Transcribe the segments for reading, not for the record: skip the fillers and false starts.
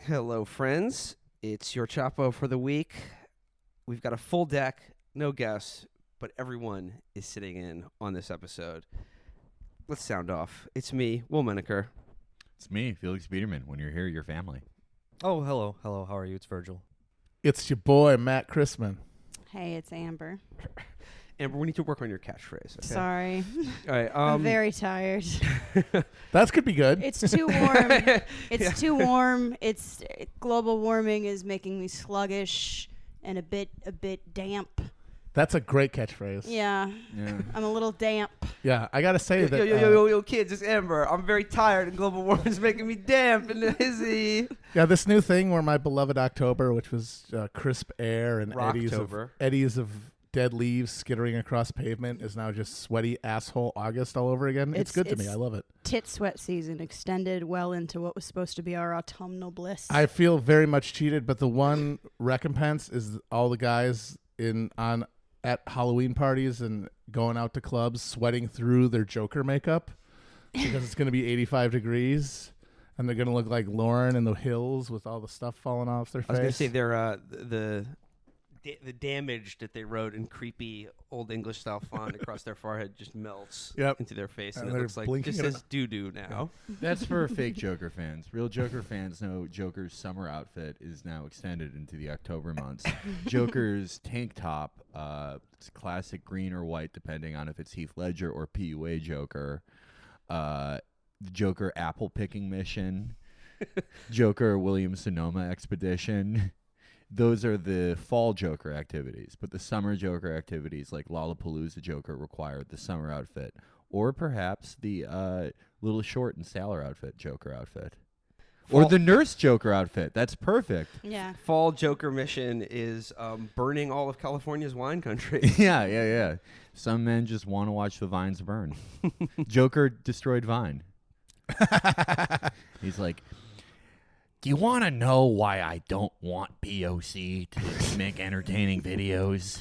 Hello, friends. It's your Chapo for the week. We've got a full deck, no guests, but everyone is sitting in on this episode. Let's sound off. It's me, Will Menaker. It's me, Felix Biederman. When you're here, your family. Oh, hello. Hello, how are you? It's Virgil. It's your boy, Matt Chrisman. Hey, it's Amber. Amber, we need to work on your catchphrase. Okay? Sorry. All right. I'm very tired. That could be good. It's too warm. It's Yeah. too warm. Global warming is making me sluggish and a bit damp. That's a great catchphrase. Yeah. Yeah. I'm a little damp. Yeah, I got to say that. Yo, kids, it's Amber. I'm very tired, and global warming is making me damp and dizzy. Yeah, this new thing where my beloved October, which was crisp air and Rocktober. eddies of dead leaves skittering across pavement, is now just sweaty asshole August all over again. It's good to me. I love it. Tit sweat season extended well into what was supposed to be our autumnal bliss. I feel very much cheated, but the one recompense is all the guys at Halloween parties and going out to clubs sweating through their Joker makeup because it's going to be 85 degrees and they're going to look like Lauren in the hills with all the stuff falling off their face. I was going to say they're the damage that they wrote in creepy old English style font across their forehead just melts into their face, and it they're looks like blinking this it says doo-doo now. That's for fake Joker fans. Real Joker fans know Joker's summer outfit is now extended into the October months. Joker's tank top, it's classic green or white, depending on if it's Heath Ledger or PUA Joker. The Joker apple picking mission. Joker Williams Sonoma expedition. Those are the fall Joker activities, but the summer Joker activities like Lollapalooza Joker required the summer outfit, or perhaps the Little Short and Sailor outfit Joker outfit. Or the nurse Joker outfit. That's perfect. Yeah. Fall Joker mission is burning all of California's wine country. Yeah. Some men just want to watch the vines burn. Joker destroyed Vine. He's like, do you want to know why I don't want POC to make entertaining videos?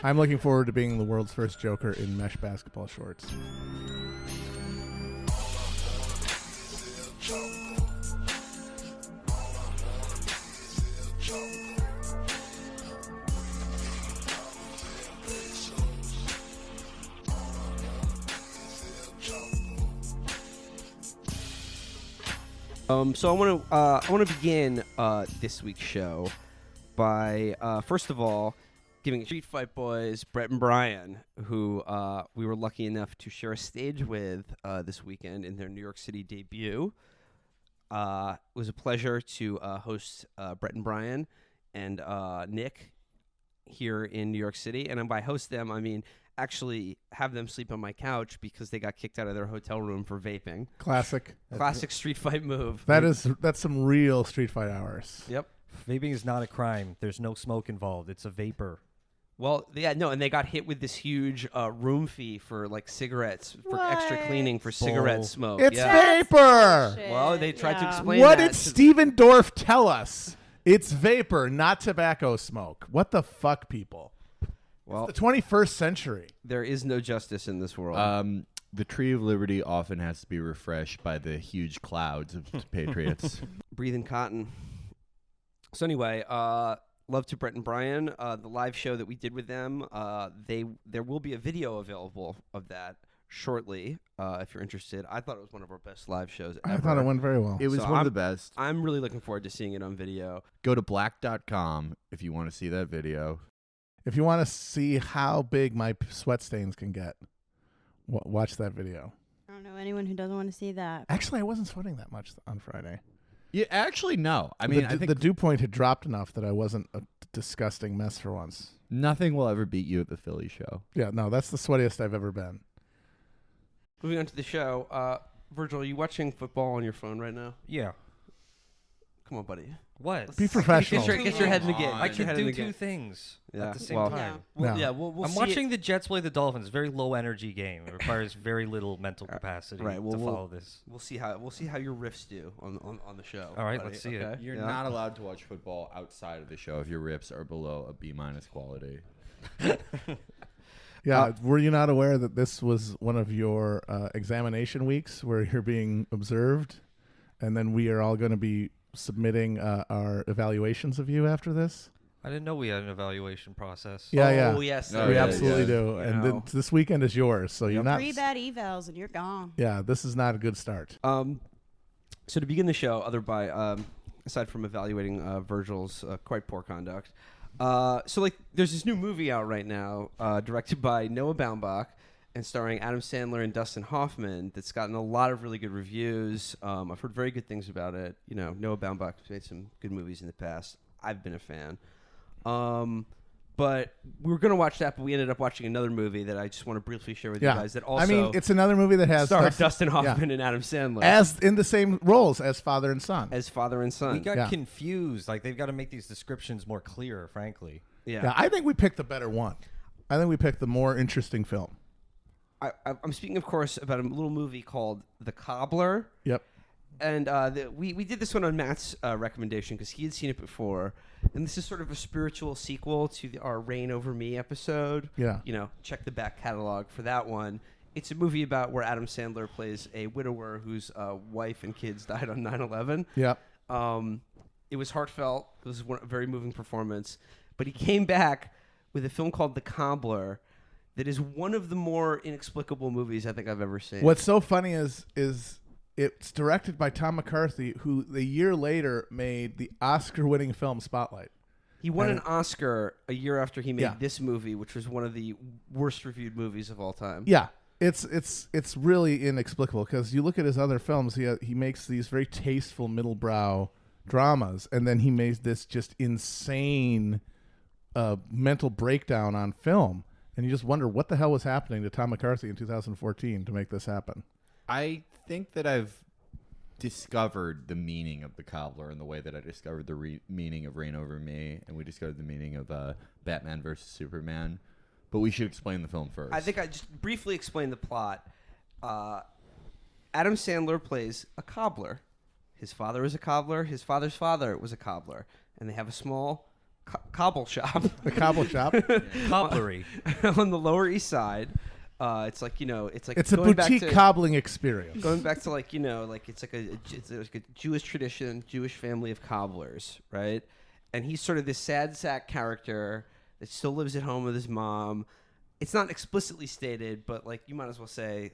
I'm looking forward to being the world's first Joker in mesh basketball shorts. So I want to begin this week's show by first of all giving Street Fight Boys Brett and Brian, who we were lucky enough to share a stage with this weekend in their New York City debut. It was a pleasure to host Brett and Brian and Nick here in New York City, and by host them I mean actually have them sleep on my couch because they got kicked out of their hotel room for vaping. Classic Street fight move. That's some real street fight hours. Yep. Vaping is not a crime. There's no smoke involved. It's a vapor. Well, yeah, no, and they got hit with this huge room fee for like cigarettes, for extra cleaning for cigarette smoke. It's yeah. vapor. Well, they tried to explain What that did Steven Dorff tell us? It's vapor, not tobacco smoke. What the fuck, people? Well, It's the 21st century. there is no justice in this world. The Tree of Liberty often has to be refreshed by the huge clouds of patriots. Breathing cotton. So anyway, love to Brett and Brian. The live show that we did with them, there will be a video available of that shortly if you're interested. I thought it was one of our best live shows ever. I thought it went very well. It was So one of the best. I'm really looking forward to seeing it on video. Go to black.com if you want to see that video. If you want to see how big my sweat stains can get, watch that video. I don't know anyone who doesn't want to see that. Actually, I wasn't sweating that much on Friday. Yeah, actually, no. I mean, I think the dew point had dropped enough that I wasn't a disgusting mess for once. nothing will ever beat you at the Philly show. Yeah, no, that's the sweatiest I've ever been. Moving on to the show, Virgil, are you watching football on your phone right now? Yeah. Come on, buddy. What? Be professional. Get your head in the game. I Get your can head in do the game. two things Yeah, at the same well- time. Well, No. yeah, we'll I'm see watching it. the Jets play the Dolphins. Very low energy game. It requires very little mental capacity right, to we'll- follow this. We'll see how your riffs do on the show. All right, buddy. let's see it. Okay? You're Yeah. not allowed to watch football outside of the show if your rips are below a B- quality. Yeah, were you not aware that this was one of your examination weeks where you're being observed, and then we are all going to be submitting our evaluations of you after this. I didn't know we had an evaluation process. Yeah, Oh, yes. Oh, we yeah, absolutely yeah. do. And then this weekend is yours, so you're not. 3 bad evals and you're gone. Yeah, this is not a good start. So to begin the show, aside from evaluating Virgil's quite poor conduct, so like there's this new movie out right now, directed by Noah Baumbach and starring Adam Sandler and Dustin Hoffman. That's gotten a lot of really good reviews. I've heard very good things about it. You know, Noah Baumbach's made some good movies in the past. I've been a fan. But we were going to watch that, but we ended up watching another movie that I just want to briefly share with you guys. That also, I mean, it's another movie that has starred Dustin Hoffman and Adam Sandler as in the same roles as father and son. as father and son. We got confused. Like, they've got to make these descriptions more clear, frankly. Yeah, I think we picked the better one. I think we picked the more interesting film. I'm speaking, of course, about a little movie called The Cobbler. Yep. And we did this one on Matt's recommendation because he had seen it before. And this is sort of a spiritual sequel to our Reign Over Me episode. Yeah. You know, check the back catalog for that one. It's a movie about where Adam Sandler plays a widower whose wife and kids died on 9/11. Yep. It was heartfelt. It was a very moving performance. But he came back with a film called The Cobbler that is one of the more inexplicable movies I think I've ever seen. What's so funny is it's directed by Tom McCarthy, who a year later made the Oscar-winning film Spotlight. He won an Oscar a year after he made Yeah. this movie, which was one of the worst reviewed movies of all time. Yeah, it's really inexplicable because you look at his other films, he makes these very tasteful middle-brow dramas, and then he makes this just insane mental breakdown on film, and you just wonder what the hell was happening to Tom McCarthy in 2014 to make this happen. I think that I've discovered the meaning of The Cobbler in the way that I discovered the meaning of Reign Over Me, and we discovered the meaning of Batman versus Superman. But we should explain the film first. I think I just briefly explain the plot. Adam Sandler plays a cobbler. His father is a cobbler. His father's father was a cobbler. And they have a small cobble shop. The cobble shop. Cobblery. on the Lower East Side. It's like, you know, it's like It's a going back boutique to- cobbling experience. Going back to, like, you know, like it's like a Jewish tradition, Jewish family of cobblers, right? And he's sort of this sad sack character that still lives at home with his mom. It's not explicitly stated, but like you might as well say,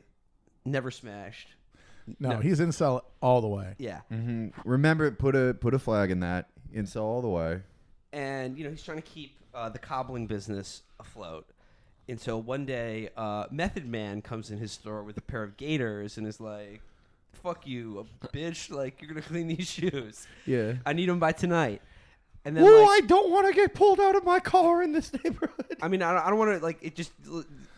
never smashed. No, he's incel all the way. Yeah. Mm-hmm. Remember, put a flag in that. Incel all the way. And, you know, he's trying to keep the cobbling business afloat. Until one day, Method Man comes in his store with a pair of gaiters and is like, fuck you, bitch. Like, you're going to clean these shoes. Yeah. I need them by tonight. And then, Whoa, like, I don't want to get pulled out of my car in this neighborhood. I mean, I don't want to, like, it just,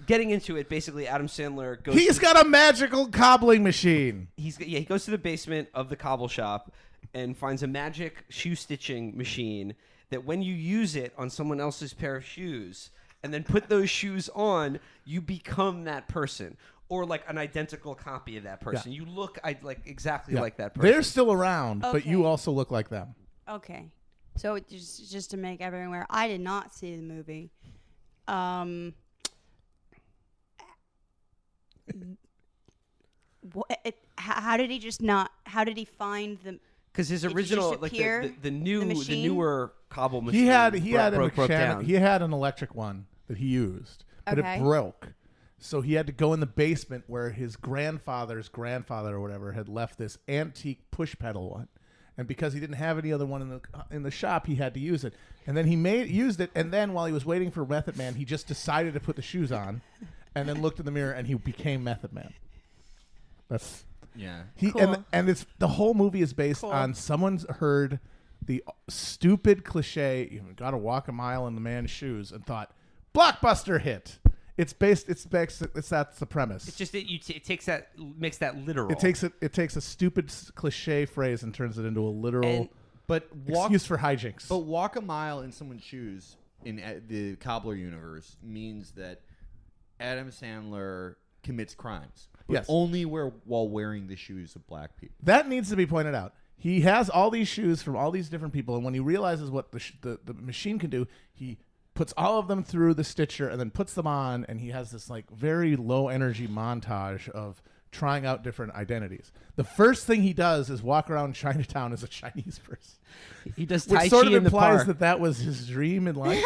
getting into it, basically, Adam Sandler goes. He's got a magical cobbling machine. He goes to the basement of the cobble shop and finds a magic shoe stitching machine that when you use it on someone else's pair of shoes and then put those shoes on, you become that person. Or like an identical copy of that person. Yeah. You look exactly like that person. They're still around, but you Okay. also look like them. Okay. So just to make everyone aware, I did not see the movie. How did he just not? How did he find the? Because his Did it original, just like appear, the the machine? newer cobble machine, He had broke down. he had an electric one that he used, but Okay. it broke. So he had to go in the basement where his grandfather's grandfather or whatever had left this antique push pedal one. And because he didn't have any other one in the shop, he had to use it. And then he used it, and then while he was waiting for Method Man, he just decided to put the shoes on, and then looked in the mirror, and he became Method Man. That's Yeah. Cool. and it's the whole movie is based Cool. on someone's heard the stupid cliche, you got to walk a mile in the man's shoes, and thought, blockbuster hit. That's the premise. It's just makes that literal. It takes a stupid cliche phrase and turns it into a literal But excuse for hijinks. But walk a mile in someone's shoes in the Cobbler universe means that Adam Sandler commits crimes. But Yes. only while wearing the shoes of black people. That needs to be pointed out. He has all these shoes from all these different people, and when he realizes what the machine can do, he puts all of them through the stitcher and then puts them on, and he has this like very low energy montage of trying out different identities. The first thing he does is walk around Chinatown as a Chinese person. He does Tai Which sort Chi of in the implies park. that was his dream in life,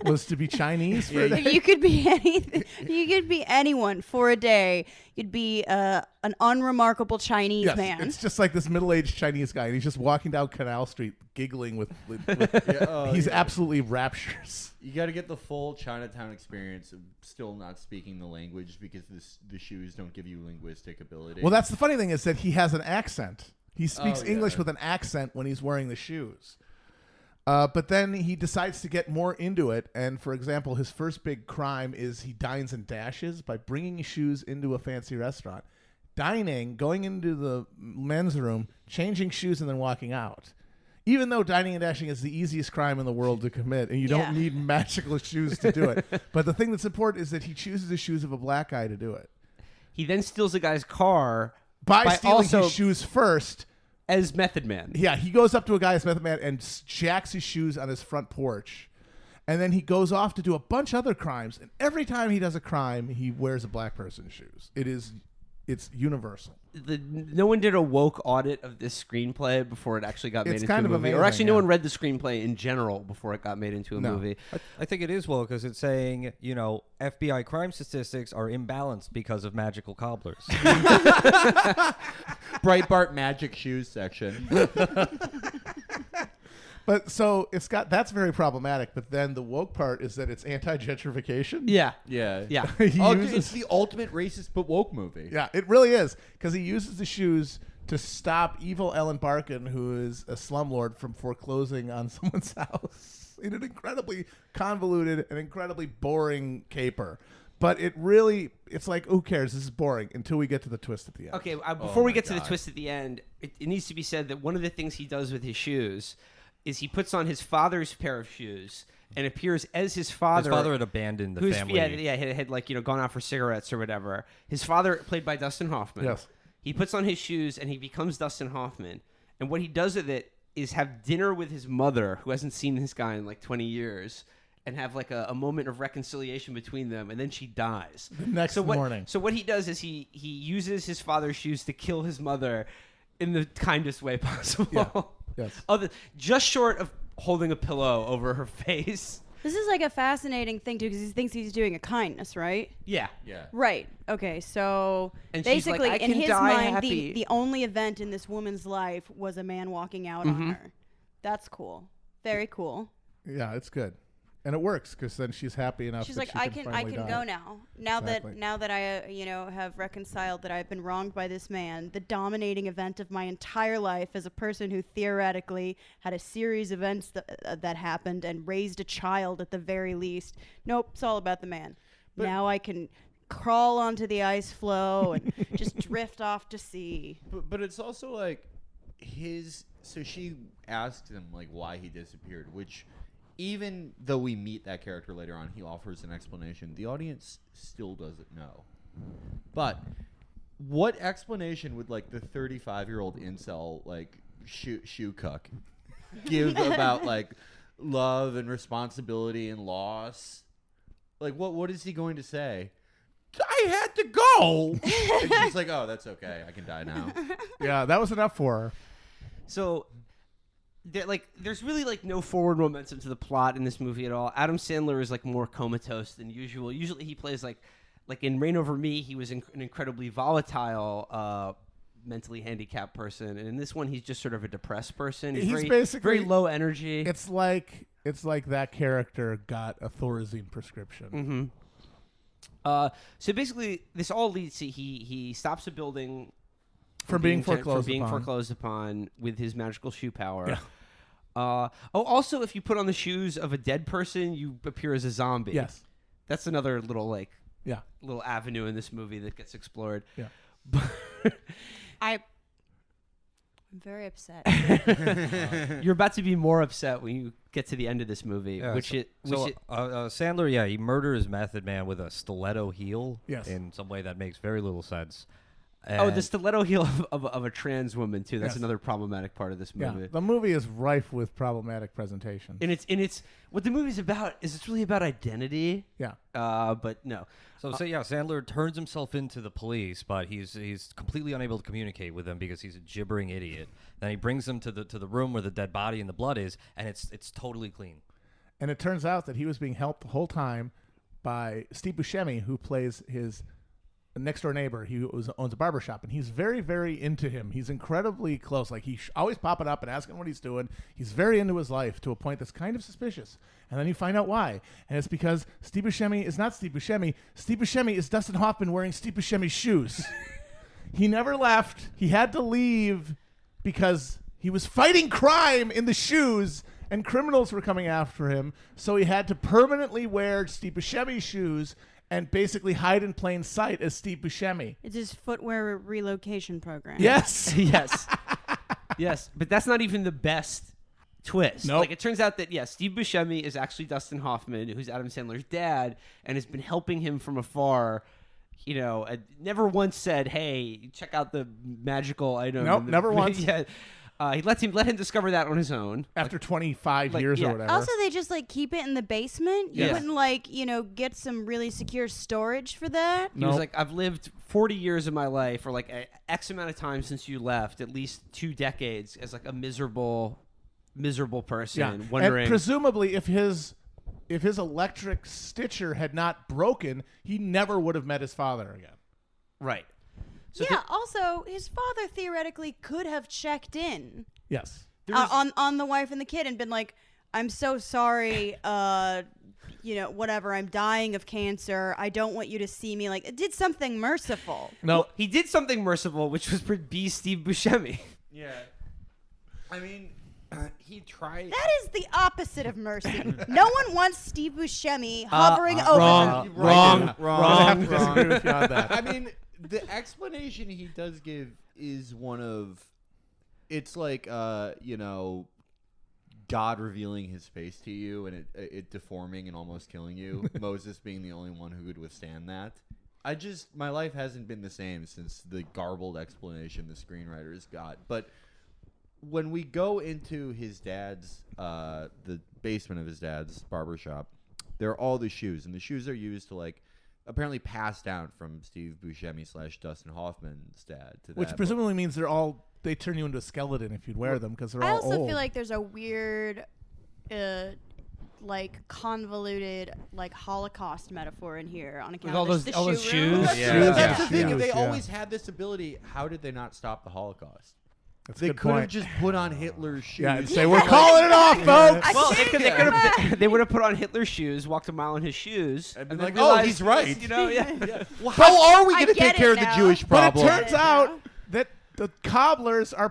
was to be Chinese for a day. You could be anything. You could be anyone for a day. You'd be an unremarkable Chinese Yes, man. it's just like this middle-aged Chinese guy, and he's just walking down Canal Street giggling with he's absolutely rapturous. You got to get the full Chinatown experience of still not speaking the language because the shoes don't give you linguistic ability. Well, that's the funny thing is that he has an accent. He speaks English yeah. with an accent when he's wearing the shoes. But then he decides to get more into it. And for example, his first big crime is he dines and dashes by bringing his shoes into a fancy restaurant. Dining, going into the men's room, changing shoes, and then walking out. Even though dining and dashing is the easiest crime in the world to commit, and you don't need magical shoes to do it. But the thing that's important is that he chooses the shoes of a black guy to do it. He then steals a guy's car By stealing also his shoes first. as Method Man. Yeah, he goes up to a guy's Method Man and jacks his shoes on his front porch. And then he goes off to do a bunch of other crimes. And every time he does a crime, he wears a black person's shoes. It's universal. No one did a woke audit of this screenplay before it actually got made It's into kind a of movie. Or amazing, actually, no yeah. one read the screenplay in general before it got made into a No. movie. I think it is well because it's saying, FBI crime statistics are imbalanced because of magical cobblers. Breitbart magic shoes section. But so that's very problematic. But then the woke part is that it's anti-gentrification. Yeah. Yeah. Yeah. He Dude, uses- it's the ultimate racist but woke movie. Yeah, it really is. Because he uses the shoes to stop evil Ellen Barkin, who is a slumlord, from foreclosing on someone's house in an incredibly convoluted and incredibly boring caper. But it's like, who cares? This is boring until we get to the twist at the end. Okay, before we my get to the God. twist at the end, it needs to be said that one of the things he does with his shoes is he puts on his father's pair of shoes and appears as his father. His father had abandoned the family. Had gone out for cigarettes or whatever. His father, played by Dustin Hoffman. Yes. He puts on his shoes and he becomes Dustin Hoffman. And what he does with it is have dinner with his mother, who hasn't seen this guy in like 20 years, and have like a moment of reconciliation between them, and then she dies. The next morning. So what he does is he uses his father's shoes to kill his mother in the kindest way possible. Yeah. Yes. Just short of holding a pillow over her face. This is like a fascinating thing too, because he thinks he's doing a kindness, right? Yeah. Yeah. Right. Okay. So And she's like, basically, "I in can his die mind, happy." the only event in this woman's life was a man walking out on her. That's cool. Very cool. Yeah, it's good. And it works because then she's happy enough. She's that like, she I finally can die. go now. Exactly. Now that I have reconciled that I've been wronged by this man, the dominating event of my entire life as a person who theoretically had a series of events that happened and raised a child at the very least. Nope, it's all about the man. Now I can crawl onto the ice floe and just drift off to sea. But it's also like so she asked him like why he disappeared, which even though we meet that character later on, he offers an explanation. The audience still doesn't know. But what explanation would like the 35-year-old incel like shoe cuck give about like love and responsibility and loss? Like what is he going to say? I had to go. And she's like, "Oh, that's okay. I can die now." Yeah, that was enough for her. So there's really like no forward momentum to the plot in this movie at all. Adam Sandler is like more comatose than usual. Usually he plays like in Reign Over Me, he was an incredibly volatile, mentally handicapped person, and in this one he's just sort of a depressed person. He's basically very low energy. It's like that character got a Thorazine prescription. Mm-hmm. So basically, this all leads to he stops a building From being foreclosed upon with his magical shoe power. Yeah. Also, if you put on the shoes of a dead person, you appear as a zombie. Yes. That's another little Yeah. avenue in this movie that gets explored. Yeah. I'm very upset. You're about to be more upset when you get to the end of this movie, Yeah, Sandler, he murders Method Man with a stiletto heel. Yes. In some way that makes very little sense. Oh, the stiletto heel of a trans woman too. That's Yes. another problematic part of this Yeah, movie. the movie is rife with problematic presentation. And it's what the movie's about is it's really about identity. Yeah. But no. So Sandler turns himself into the police, but he's completely unable to communicate with them because he's a gibbering idiot. Then he brings them to the room where the dead body and the blood is, and it's totally clean. And it turns out that he was being helped the whole time by Steve Buscemi, who plays his next door neighbor. He owns a barbershop, and he's very, very into him. He's incredibly close. Like he's always popping up and asking what he's doing. He's very into his life to a point that's kind of suspicious. And then you find out why. And it's because Steve Buscemi is not Steve Buscemi. Steve Buscemi is Dustin Hoffman wearing Steve Buscemi's shoes. He never left. He had to leave because he was fighting crime in the shoes, and criminals were coming after him. So he had to permanently wear Steve Buscemi's shoes and basically hide in plain sight as Steve Buscemi. It's his footwear relocation program. Yes. Yes. Yes. But that's not even the best twist. Nope. Like it turns out that Steve Buscemi is actually Dustin Hoffman, who's Adam Sandler's dad, and has been helping him from afar. Never once said, "Hey, check out the magical item." Nope, never once. Yeah. He let him discover that on his own. After 25 like, years yeah. or whatever. Also, they just keep it in the basement. You Yes. wouldn't get some really secure storage for that. He was Nope. like, I've lived 40 years of my life, or X amount of time since you left, at least 2 decades, as a miserable person, yeah. wondering. And presumably, if his electric stitcher had not broken, he never would have met his father again. Right. So Yeah. Also, his father theoretically could have checked in Yes. on the wife and the kid and been like, "I'm so sorry. Whatever. I'm dying of cancer. I don't want you to see me." It did something merciful. No. he did something merciful, which was be Steve Buscemi. Yeah. I mean, he tried. That is the opposite of mercy. No one wants Steve Buscemi hovering over them. Wrong. Right. I have to disagree with you on that. I mean, the explanation he does give is one of, it's like, God revealing his face to you and it deforming and almost killing you. Moses being the only one who could withstand that. My life hasn't been the same since the garbled explanation the screenwriters got. But when we go into his dad's, the basement of his dad's barbershop, there are all the shoes, and the shoes are used to apparently passed down from Steve Buscemi / Dustin Hoffman's dad to Which that. presumably means they turn you into a skeleton if you'd wear them because they're I all also old. feel like there's a weird, convoluted, Holocaust metaphor in here on account all of those- the all those shoe shoes? room. That's, Yeah. that's the thing. Yeah. If they Yeah. always had this ability, how did they not stop the Holocaust? That's a They good could have point. just put on Hitler's shoes. Yeah, and say, we're calling it off, folks. Well, they would have put on Hitler's shoes, walked a mile in his shoes, And been then like, oh, realized, he's right. Yeah. Well, how are we I going to get take care it of the now. Jewish But it problem? turns out that the cobblers are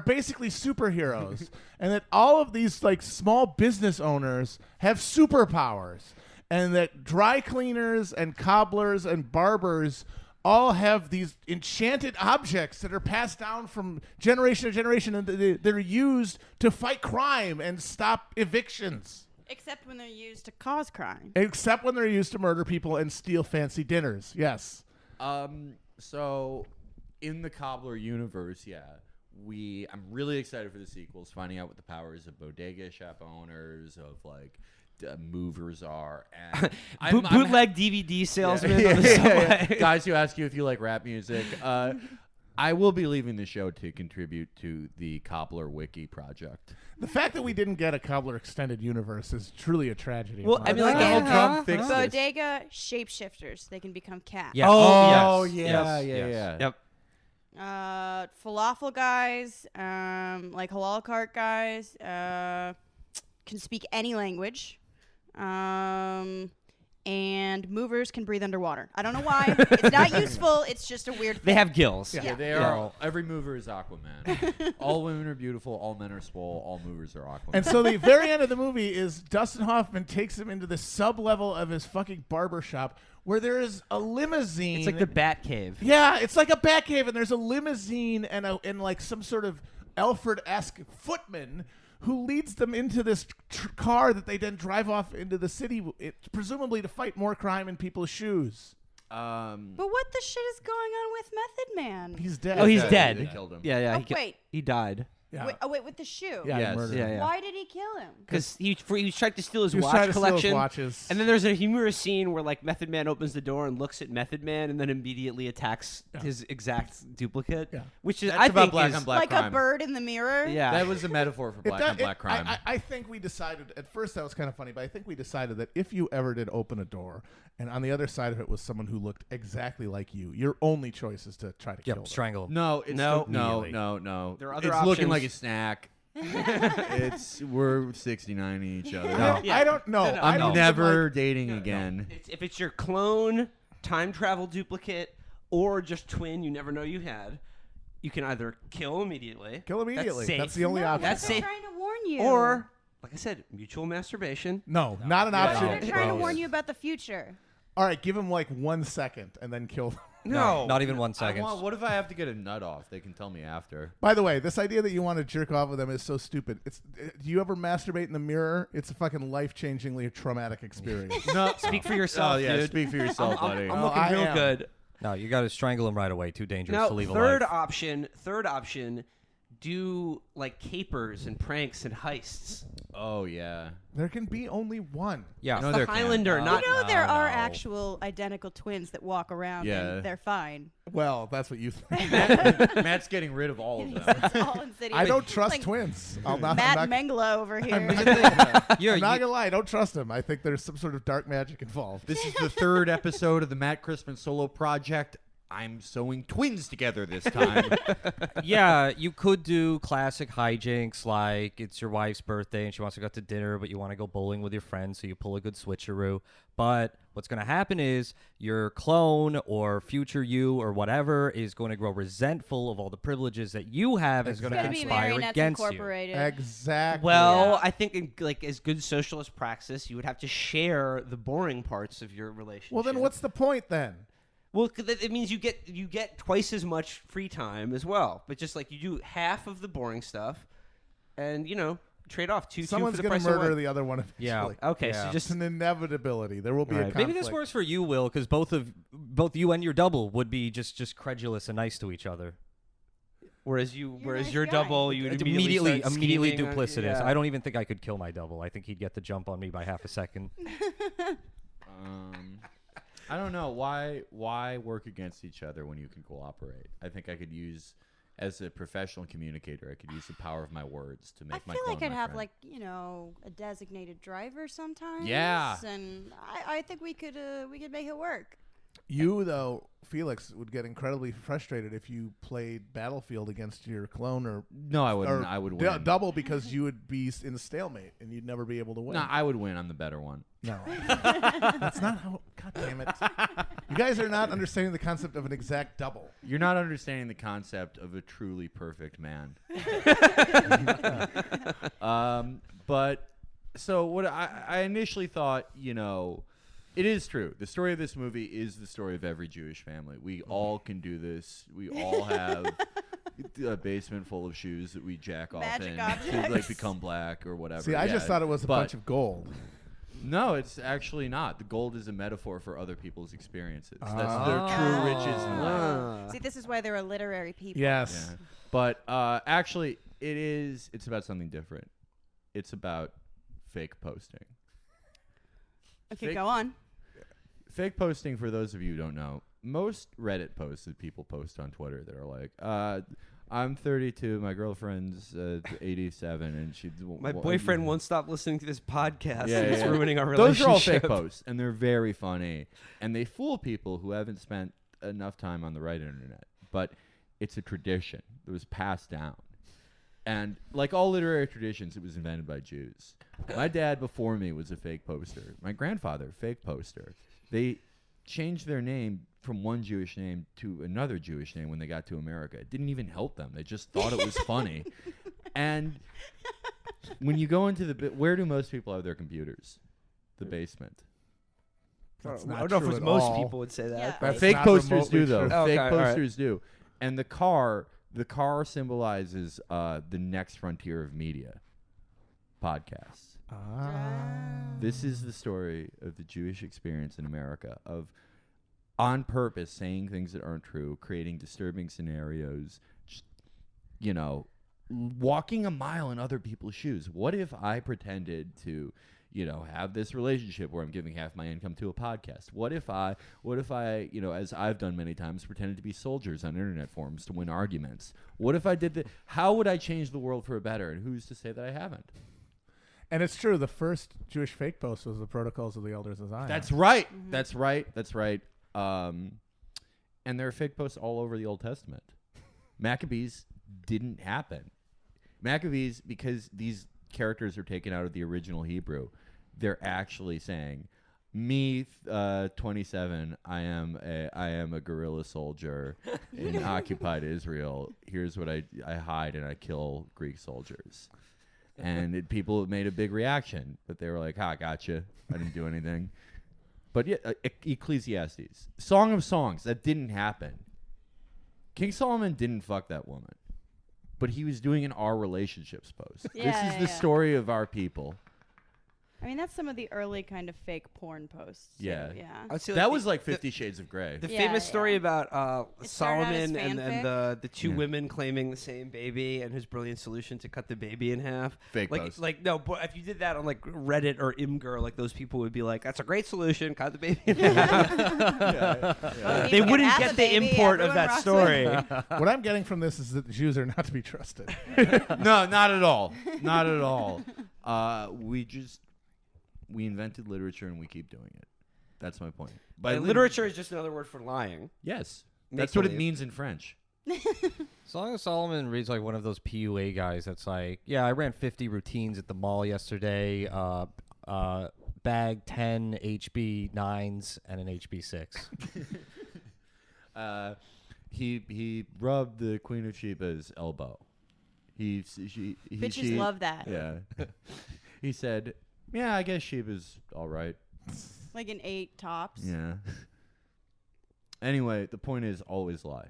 basically superheroes, and that all of these small business owners have superpowers, and that dry cleaners and cobblers and barbers all have these enchanted objects that are passed down from generation to generation, and they're used to fight crime and stop evictions. Except when they're used to cause crime. Except when they're used to murder people and steal fancy dinners. Yes. So in the Cobbler universe, I'm really excited for the sequels, finding out what the powers of bodega shop owners, of movers are, and Bootleg DVD salesman on the subway. guys who ask you if you like rap music. I will be leaving the show to contribute to the Cobbler Wiki project. The fact that we didn't get a Cobbler extended universe is truly a tragedy. Well, I mean, Donald Trump fixed this. Bodega shapeshifters. They can become cats. Yes. Oh, yes. yeah. Yes. Yep. Falafel guys, halal cart guys, can speak any language. And movers can breathe underwater. I don't know why. It's not useful. It's just a weird thing. They have gills. Yeah. They are. Every mover is Aquaman. All women are beautiful. All men are swole. All movers are Aquaman. And so the very end of the movie is Dustin Hoffman takes him into the sub-level of his fucking barbershop where there is a limousine. It's like the Bat Cave. Yeah, it's like a bat cave, and there's a limousine and some sort of Alfred-esque footman who leads them into this car that they then drive off into the city, presumably to fight more crime in people's shoes. But what the shit is going on with Method Man? He's dead. Oh, he's They dead. killed him. Yeah, yeah. Oh, wait. He died. Yeah. Wait, with the shoe. Yeah, Yes. he murdered Yeah, him. yeah. Why did he kill him? Because he was trying to steal his He was watch trying to steal his collection. watches. And then there's a humorous scene where like Method Man opens the door and looks at Method Man and then immediately attacks his exact duplicate. Yeah. Which is That's I about think black is on black Like crime. a bird in the mirror? yeah. That was a metaphor for black on black crime. I think we decided at first that was kind of funny, but I think we decided that if you ever did open a door and on the other side of it was someone who looked exactly like you, your only choice is to try to kill them. strangle him. No, it's No. no, Immediately. no. There are other it's looking options. like a snack. We're 69 each other. No, Yeah. I don't know. No, I I'm don't never dating again. If it's your clone, time travel duplicate, or just twin you never know you had, you can either kill immediately. kill immediately. That's That's safe. the only No, option. That's I'm safe. trying to warn you. Or, like I said, mutual masturbation. No, not an What option. if they're trying to Gross. warn you about the future? All right, give him like 1 second and then kill them. No. Not even 1 second. What if I have to get a nut off? They can tell me after. By the way, this idea that you want to jerk off with them is so stupid. Do you ever masturbate in the mirror? It's a fucking life-changingly traumatic experience. No, Speak for yourself, Oh yeah, dude. speak for yourself, buddy. I'm Oh, looking I real am. good. No, you got to strangle him right away. Too dangerous Now, to leave third alive. option, do like capers and pranks and heists. Oh yeah. There can be only one. Yeah. No, The there can't. Highlander, not You know there are no. actual identical twins that walk around Yeah. and they're fine. Well, that's what you think. Matt's getting rid of all of them. It's all insidious. I don't trust Like twins. I'm not, Matt I'm not, Mengele over here. I'm You're, not you- gonna lie. I don't trust him. I think there's some sort of dark magic involved. This is the third episode of the Matt Crispin solo project. I'm sewing twins together this time. yeah, you could do classic hijinks like it's your wife's birthday and she wants to go out to dinner, but you want to go bowling with your friends, so you pull a good switcheroo. But what's going to happen is your clone or future you or whatever is going to grow resentful of all the privileges that you have and is going to It's gonna be conspire Marionettes against you. Incorporated. Exactly. Well, Yeah. I think like as good socialist praxis, you would have to share the boring parts of your relationship. well, then what's the point then? Well, it means you get twice as much free time as well. But just like you do half of the boring stuff, and trade off two Someone's for the gonna price of murder one. the other one eventually. Yeah. Okay, Yeah. so It's just an inevitability. There will be a Right. conflict. Maybe this works for you, Will, because both you and your double would be just credulous and nice to each other. whereas You're a your nice guy. double, you would immediately start immediately scheming on- duplicitous. yeah. I don't even think I could kill my double. I think he'd get the jump on me by half a second. I don't know why work against each other when you can cooperate. I think I could use, as a professional communicator, I could use the power of my words to I make my feel like clone I'd my have friend. a designated driver sometimes. Yeah. And I think we could make it work. You, though, Felix, would get incredibly frustrated if you played Battlefield against your clone or No, I wouldn't. I would win. double because you would be in a stalemate and you'd never be able to win. No, I would win. I'm the better one. No. That's not how. God damn it. You guys are not understanding the concept of an exact double. You're not understanding the concept of a truly perfect man. But so what I initially thought, it is true. The story of this movie is the story of every Jewish family. We all can do this. We all have a basement full of shoes that we jack off Magic in objects. to like become black or whatever. See, I just Yeah, thought it was a but- bunch of gold. No, it's actually not. The gold is a metaphor for other people's experiences. That's Ah. their true riches in life. Ah. See, this is why they're a literary people. Yes. Yeah. But actually, it's about something different. It's about fake posting. Okay, Fake- go on. Fake posting, for those of you who don't know, most Reddit posts that people post on Twitter that are like, I'm 32, my girlfriend's 87, and she... My boyfriend won't stop listening to this podcast. Yeah, and it's yeah. ruining our Those relationship. are all fake posts, and they're very funny. And they fool people who haven't spent enough time on the right internet. But it's a tradition that was passed down. And like all literary traditions, it was invented by Jews. My dad before me was a fake poster. My grandfather, fake poster. They changed their name from one Jewish name to another Jewish name when they got to America. It didn't even help them. They just thought it was funny. And when you go into where do most people have their computers? The basement. That's I not don't know if true it was at most all. people would say that. Yeah. but- That's Fake not posters remotely do, though. true. Okay, Fake all right. posters do. And the car symbolizes the next frontier of media. Podcasts. Ah. This is the story of the Jewish experience in America, of on purpose saying things that aren't true, creating disturbing scenarios, just, walking a mile in other people's shoes. What if I pretended to, have this relationship where I'm giving half my income to a podcast? What if I, as I've done many times, pretended to be soldiers on internet forums to win arguments? What if I did that? How would I change the world for a better? And who's to say that I haven't? And it's true. The first Jewish fake post was the Protocols of the Elders of Zion. That's right. Mm-hmm. That's right. That's right. And there are fake posts all over the Old Testament. Maccabees didn't happen. Maccabees, because these characters are taken out of the original Hebrew, they're actually saying, me, 27, I am a guerrilla soldier in occupied Israel. Here's what I hide and I kill Greek soldiers. And people made a big reaction, but they were like, gotcha. I didn't do anything. But yeah, Ecclesiastes, Song of Songs, that didn't happen. King Solomon didn't fuck that woman, but he was doing an our relationships post. This is the story of our people. I mean, that's some of the early kind of fake porn posts. Yeah. Yeah. I'd say That was like 50 Shades of Grey. The famous story about It started out as Solomon and fanfic. the two women claiming the same baby and his brilliant solution to cut the baby in half. Fake like, post. Like, no, but if you did that on like Reddit or Imgur, like those people would be like, that's a great solution, cut the baby in half. Well, They people wouldn't have get a the baby, import of everyone that rocks story. What I'm getting from this is that the Jews are not to be trusted. No, not at all. Not at all. We invented literature and we keep doing it. That's my point. But literature is just another word for lying. Yes. Make That's what it believe. means in French. Song of Solomon reads like one of those PUA guys that's like, yeah, I ran 50 routines at the mall yesterday, bagged 10 HB9s and an HB6. He rubbed the Queen of Sheba's elbow. Bitches love that. Yeah. He said, yeah, I guess Sheba's all right. Like an 8 tops. Yeah. Anyway, the point is always lie.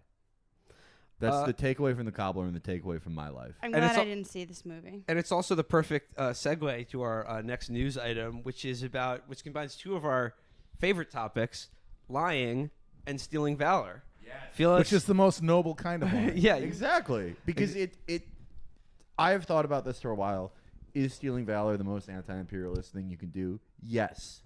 That's the takeaway from the Cobbler and the takeaway from my life. I'm And glad it's I al- didn't see this movie. And it's also the perfect segue to our next news item, which combines two of our favorite topics, lying and stealing valor. Yes. Which is the most noble kind of lying. Yeah, Exactly. Because I have thought about this for a while. Is stealing valor the most anti-imperialist thing you can do? Yes.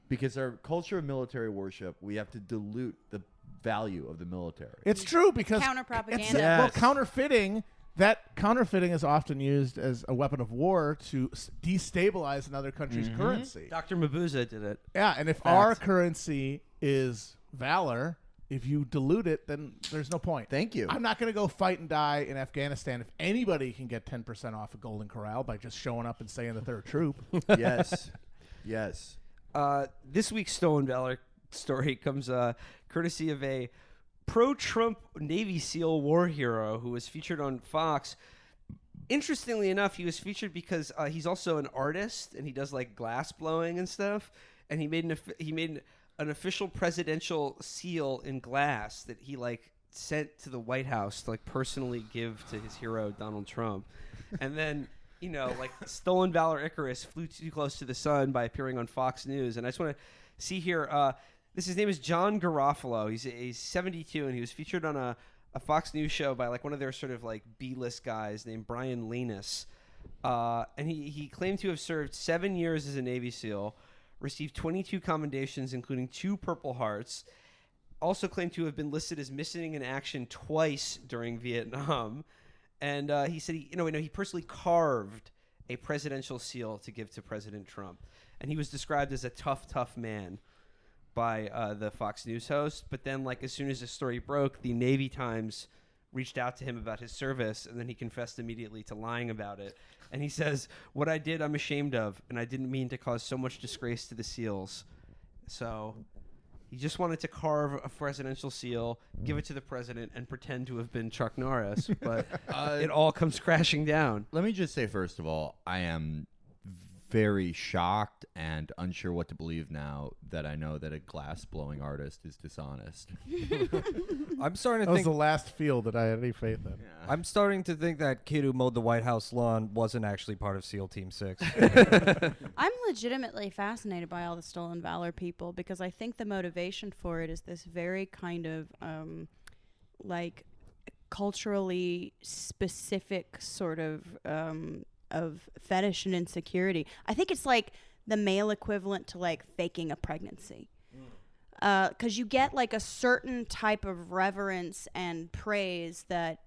Because our culture of military worship, we have to dilute the value of the military. It's true because Counter-propaganda. Yes. counterfeiting. That counterfeiting is often used as a weapon of war to destabilize another country's currency. Dr. Mabuza did it. Yeah, and if our currency is valor, if you dilute it, then there's no point. Thank you. I'm not going to go fight and die in Afghanistan if anybody can get 10% off a Golden Corral by just showing up and saying that they're a troop. Yes. Yes. This week's stolen valor story comes courtesy of a pro-Trump Navy SEAL war hero who was featured on Fox. Interestingly enough, he was featured because he's also an artist and he does like glass blowing and stuff. And he made an official presidential seal in glass that he like sent to the White House to like personally give to his hero Donald Trump. And then like stolen valor Icarus flew too close to the sun by appearing on Fox News. And I just want to see here. His name is John Garofalo. He's 72 and he was featured on a Fox News show by like one of their sort of like B-list guys named Brian Lanus. And he claimed to have served 7 years as a Navy SEAL. Received 22 commendations, including 2 Purple Hearts. Also claimed to have been listed as missing in action twice during Vietnam. And he said he personally carved a presidential seal to give to President Trump. And he was described as a tough man by the Fox News host. But then, like, as soon as the story broke, the Navy Times reached out to him about his service, and then he confessed immediately to lying about it. And he says, what I did, I'm ashamed of, and I didn't mean to cause so much disgrace to the SEALs. So he just wanted to carve a presidential seal, give it to the president, and pretend to have been Chuck Norris. But it all comes crashing down. Let me just say, first of all, I am very shocked and unsure what to believe now that I know that a glass blowing artist is dishonest. I'm starting That to was think. the last field that I had any faith in. I'm starting to think that kid who mowed the White House lawn wasn't actually part of SEAL Team 6. I'm legitimately fascinated by all the stolen valor people because I think the motivation for it is this very kind of like culturally specific sort of fetish and insecurity. I think it's like the male equivalent to like faking a pregnancy. Because you get like a certain type of reverence and praise that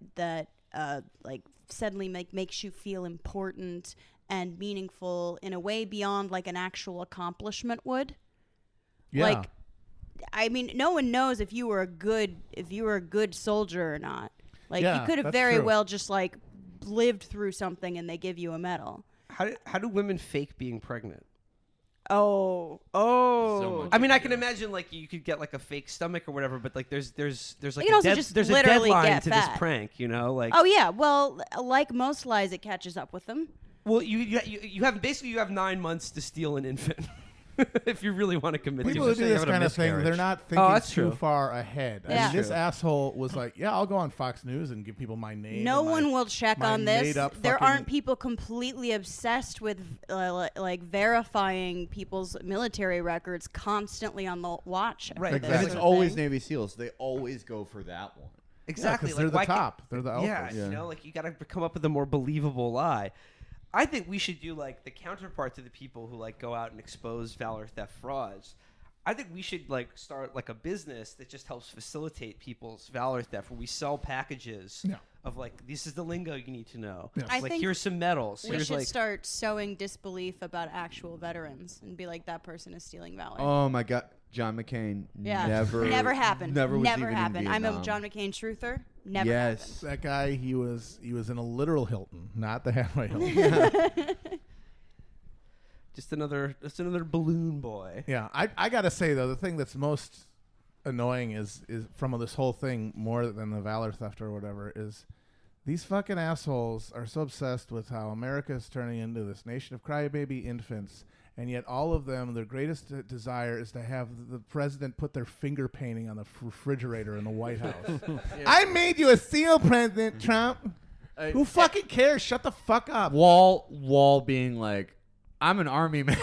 like suddenly makes you feel important and meaningful in a way beyond like an actual accomplishment would. Yeah. Like, I mean, no one knows if you were a good soldier or not. Like, Yeah, you could have that's very true. well just like lived through something and they give you a medal. How do women fake being pregnant? Oh. So much I mean, I into can it. imagine like you could get like a fake stomach or whatever, but like there's like can also just there's a literally deadline get to fat. this prank, you know? Like, Oh yeah. Well, like most lies, it catches up with them. well, you have 9 months to steal an infant if you really want to commit People to who it. do say this having a kind of thing, they're miscarriage. not thinking that's too true. far ahead. I Yeah. mean, this True. asshole was like, yeah, I'll go on Fox News and give people my name. No and my- one will check my on this. made-up There fucking- aren't people completely obsessed with like verifying people's military records constantly on the watch. Right. for And this And Exactly. it's sort of always thing. Navy SEALs. They always go for that one. Exactly. Yeah, 'cause like, they're why the can't- top. They're the alphas. Yeah, Yeah. you know, like you got to come up with a more believable lie. I think we should do like the counterpart to the people who like go out and expose valor theft frauds. I think we should like start like a business that just helps facilitate people's valor theft, where we sell packages Yeah. of like, this is the lingo you need to know. Yeah. I Like, think here's some medals. We Here's should like, start sowing disbelief about actual veterans and be like, that person is stealing valor. Oh my God, John McCain yeah, never happened. Never was Never even in happened. I'm a Vietnam. John McCain truther. Never Yes. That guy, he was in a literal Hilton, not the Hanway Hilton. just another balloon boy. Yeah, I gotta say though, the thing that's most annoying is from this whole thing, more than the valor theft or whatever, is these fucking assholes are so obsessed with how America is turning into this nation of crybaby infants, and yet all of them, their greatest desire is to have the president put their finger painting on the refrigerator in the White House. I made you a seal, President Trump. Who fucking cares? Shut the fuck up. Wall being like, I'm an army man.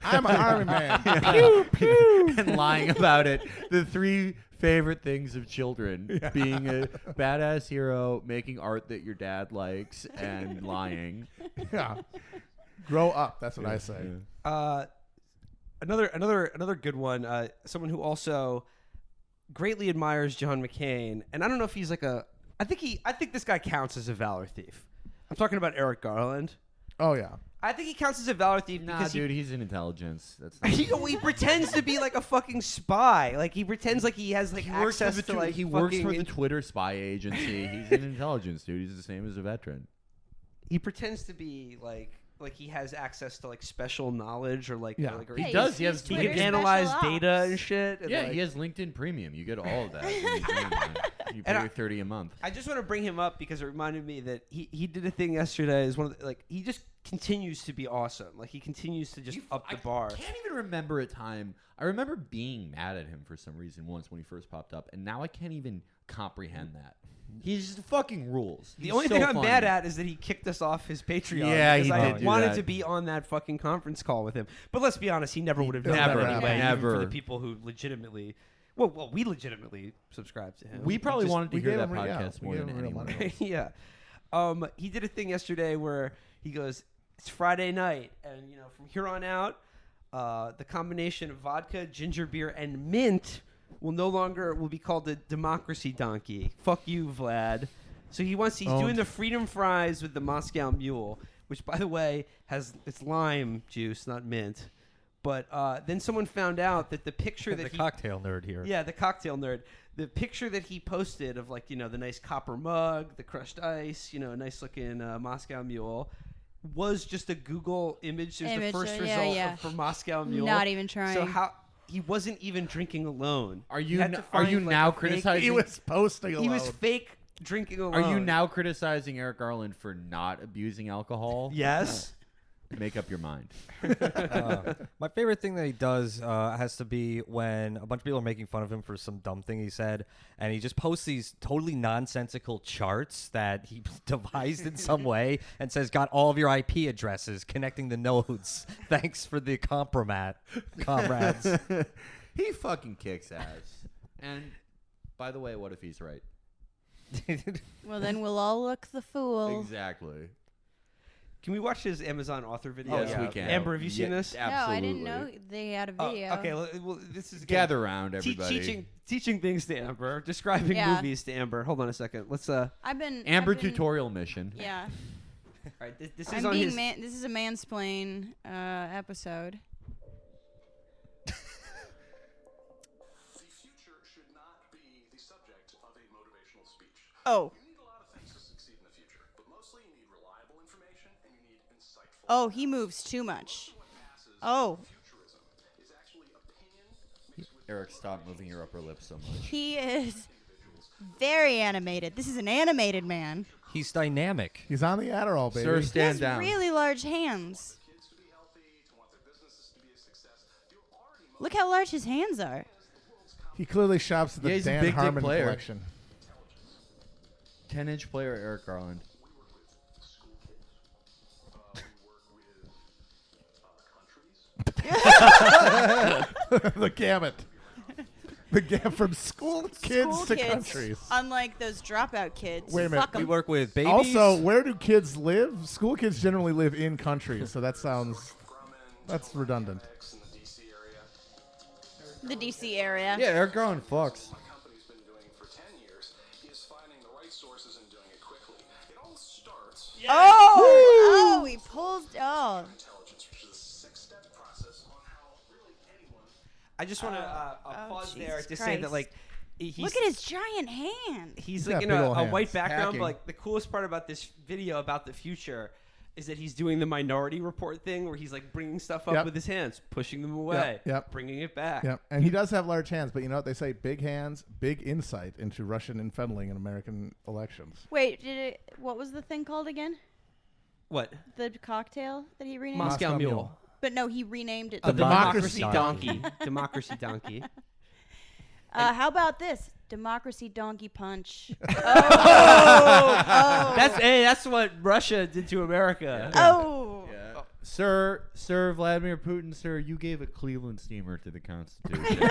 I'm an army man. Pew, pew. And lying about it. The three favorite things of children: being a badass hero, making art that your dad likes, and lying. Yeah. Grow up. That's what I say. Another good one. Someone who also greatly admires John McCain, and I don't know if he's like a. I think this guy counts as a valor thief. I'm talking about Eric Garland. Oh yeah. I think he counts as a valor thief Nah, because dude, he's in intelligence. That's he pretends to be like a fucking spy. Like he pretends like he has like access to like he works for fucking- the Twitter spy agency. He's in intelligence, dude. He's the same as a veteran. He pretends to be like he has access to like special knowledge or like Yeah. or He he does. He he's has he Twitter can LinkedIn. analyze special data ops. and shit. And Yeah, like, he has LinkedIn Premium. You get all of that. when you join, man. You And pay $30 a month. I just want to bring him up because it reminded me that he did a thing yesterday. Is one of the, like he just continues to be awesome. Like he continues to just up the bar. I can't even remember a time. I remember being mad at him for some reason once when he first popped up, and now I can't even comprehend that. He's just fucking rules. The He's only so thing I'm funny. mad at is that he kicked us off his Patreon. Yeah, because he I did do wanted that. to be on that fucking conference call with him. But let's be honest, he never would have done Never, that anyway. even never. For the people who legitimately, well, we legitimately subscribe to him. We probably just- wanted to we hear gave that him- yeah, podcast we more gave than him real anyone money. else. yeah. He did a thing yesterday where he goes, "It's Friday night, and from here on out, the combination of vodka, ginger beer, and mint will be called the Democracy Donkey. Fuck you, Vlad." So he's doing the Freedom Fries with the Moscow Mule, which, by the way, it's lime juice, not mint. But then someone found out that the picture the that cocktail nerd here. the cocktail nerd, the picture that he posted of the nice copper mug, the crushed ice, a nice looking Moscow Mule, was just a Google image. It was the first result for Moscow Mule. Not even trying. So he wasn't even drinking alone. Are He you had to are find, you like, now a fake- criticizing? He was posting He alone. was fake drinking alone. Are you now criticizing Eric Garland for not abusing alcohol? Yes. Make up your mind. My favorite thing that he does has to be when a bunch of people are making fun of him for some dumb thing he said, and he just posts these totally nonsensical charts that he devised in some way and says, got all of your IP addresses connecting the nodes. Thanks for the compromise, comrades. He fucking kicks ass. And by the way, what if he's right? Well, then we'll all look the fool. Exactly. Can we watch his Amazon author video? Oh, yes, we can. Amber, have you seen this? Absolutely. No, I didn't know they had a video. Okay, well, this is Gather around, everybody. teaching things to Amber, describing Yeah. movies to Amber. Hold on a second. Let's Amber tutorial mission. Yeah. All right, this is I'm on being his. this is a mansplain episode. The future should not be the subject of a motivational speech. Oh. You need a lot of things to succeed in the future, but mostly you need reliable information and you need insightful. Oh, he moves too much. Oh. Futurism is actually opinion mixed with Eric, stop moving your upper lip so much. He is very animated. This is an animated man. He's dynamic. He's on the Adderall, baby. Sir, He stand has down. really large hands. kids to be healthy, to want their businesses to be a success. You're already Look how large his hands are. He clearly shops at the Yeah, he's a Dan big dick Harmon player. collection. 10-inch player Eric Garland. The gamut. The gamut from school kids School to kids, countries. Unlike those dropout kids. Wait a minute. Fuck We 'em. work with babies. Also, where do kids live? School kids generally live in countries, so that sounds that's redundant. in the DC area. The DC area. Yeah, Eric Garland fucks. My company's been doing for 10 years is finding the right sources and doing it quickly. It all starts with Oh! Oh, he pulls. Oh. intelligence, which is a 6-step process on how really anyone. I just want to pause there Jesus to say that Christ. like he's Look at his giant hand. he's He's like got in big a ol' hands. white background. Hacking. But like the coolest part about this video about the future is that he's doing the Minority Report thing where he's like bringing stuff up Yep. with his hands, pushing them away, yep. bringing it back. Yep, and he does have large hands, but you know what they say? Big hands, big insight into Russian infiddling in American elections. Wait, what was the thing called again? What? The cocktail that he renamed? Moscow Moscow Mule. Mule. But no, he renamed it. The Democracy Donkey. Democracy Donkey. How about this? Democracy Donkey Punch. That's what Russia did to America. Oh. Yeah. Sir Vladimir Putin, sir, you gave a Cleveland steamer to the Constitution.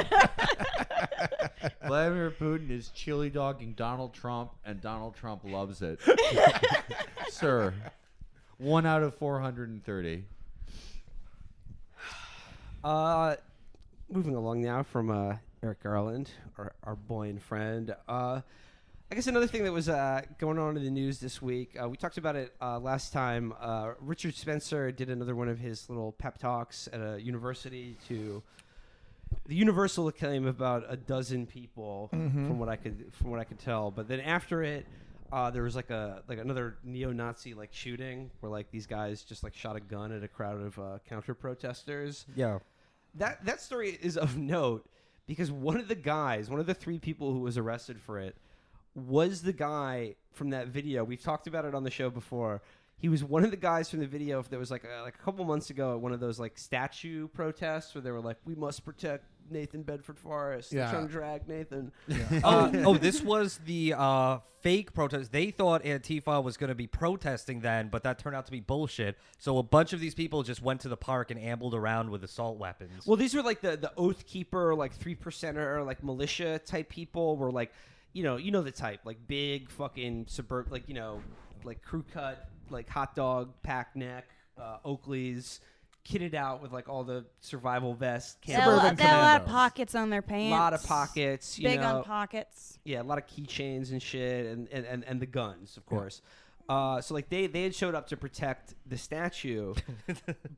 Vladimir Putin is chili dogging Donald Trump, and Donald Trump loves it. Sir, 1 out of 430. Moving along now from Eric Garland, our boy and friend. I guess another thing that was going on in the news this week, we talked about it last time. Richard Spencer did another one of his little pep talks at a university to the universal acclaim of about a dozen people, from what I could tell. But then after it, there was like another neo-Nazi like shooting where like these guys just like shot a gun at a crowd of counter protesters. Yeah. That story is of note because one of the 3 people who was arrested for it was the guy from that video. We've talked about it on the show before. He was one of the guys from the video that was like a couple months ago at one of those like statue protests where they were like, we must protect Nathan Bedford Forrest. They're Yeah. trying to drag Nathan. This was the fake protest. They thought Antifa was going to be protesting then, but that turned out to be bullshit. So a bunch of these people just went to the park and ambled around with assault weapons. Well, these were like the Oath Keeper, like 3%er, like militia type people were like, you know the type, like big fucking suburb, like, like crew cut, like hot dog, pack neck, Oakleys, kitted out with like all the survival vests. They had a lot of commandos. pockets on their A pants. lot of pockets, Big on pockets. Yeah, a lot of keychains and shit, and the guns, of course. So like they had showed up to protect the statue,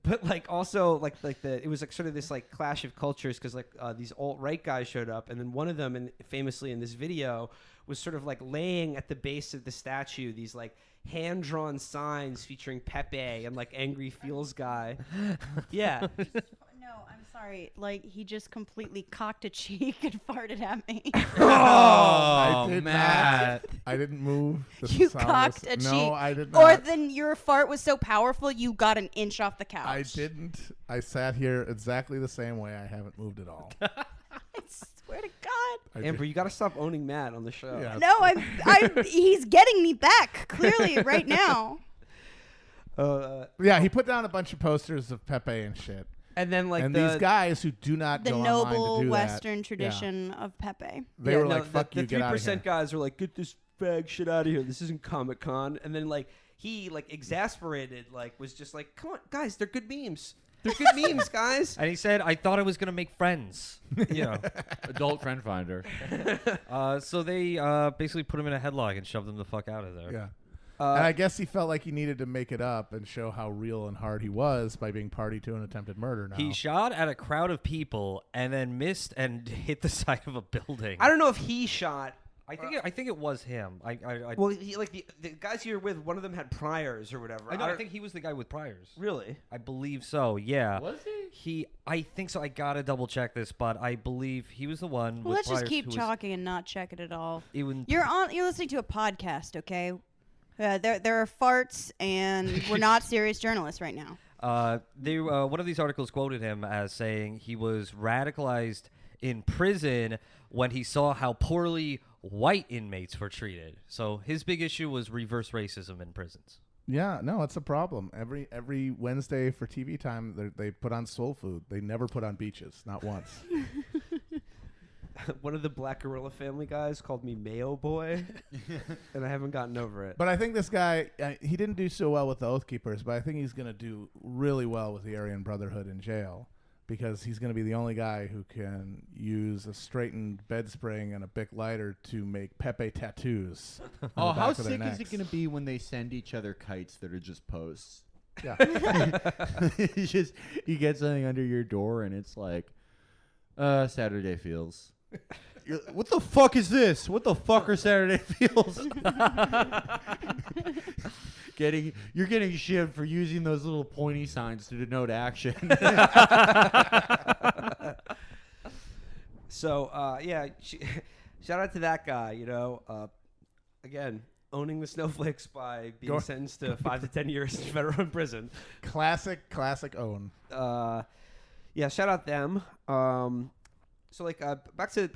but like also like it was like sort of this like clash of cultures because like these alt-right guys showed up, and then one of them, and famously in this video, was sort of like laying at the base of the statue these like hand-drawn signs featuring Pepe and like Angry Feels Guy. Yeah. No, No, I'm sorry. Like, he just completely cocked a cheek and farted at me. I did Matt. not. I didn't move. The You sound cocked was- a cheek. No, I did not. Or then your fart was so powerful you got an inch off the couch. I didn't. I sat here exactly the same way. I haven't moved at all. I swear to God. I Amber, did- you got to stop owning Matt on the show. Yeah. No, he's getting me back clearly right now. Yeah, he put down a bunch of posters of Pepe and shit. And then like And the these guys who do not The go online noble to do Western that, tradition of Pepe. they yeah, were no, like, "Fuck the you, get out of here." 3% guys are like, get this fag shit out of here. This isn't Comic-Con. And then like he like exasperated like was just like, come on guys, they're good memes. They're good memes, guys. And he said, I thought I was going to make friends. You know. Adult friend finder. So they basically put him in a headlock and shoved him the fuck out of there. Yeah. And I guess he felt like he needed to make it up and show how real and hard he was by being party to an attempted murder now. He shot at a crowd of people and then missed and hit the side of a building. I don't know if he shot. I think it was him. Well, he, like the guys you're with, one of them had priors or whatever. I don't- think he was the guy with priors. Really? I believe so. Yeah. Was he? I think so. I gotta double check this, but I believe he was the one. Well, with let's just priors keep who was talking and not check it at all. even- You're listening to a podcast, okay? There are farts, and we're not serious journalists right now. one of these articles quoted him as saying he was radicalized in prison when he saw how poorly white inmates were treated. So his big issue was reverse racism in prisons. Yeah, no, it's a problem. Every Wednesday for TV time, they put on soul food. They never put on beaches, not once. One of the Black Gorilla Family guys called me Mayo Boy, and I haven't gotten over it. But I think this guy, he didn't do so well with the Oath Keepers, but I think he's going to do really well with the Aryan Brotherhood in jail because he's going to be the only guy who can use a straightened bed spring and a Bic lighter to make Pepe tattoos. on Oh, the how back of their sick is it necks. going to be when they send each other kites that are just posts? Yeah. It's just you get something under your door and it's like, Saturday feels. What the fuck is this? What the fuck are Saturday feels? You're getting shit for using those little pointy signs to denote action. So yeah, shout out to that guy. You know, again, owning the snowflakes by being sentenced to 5 to 10 years in federal prison. Classic own. Yeah, shout out them. So like back to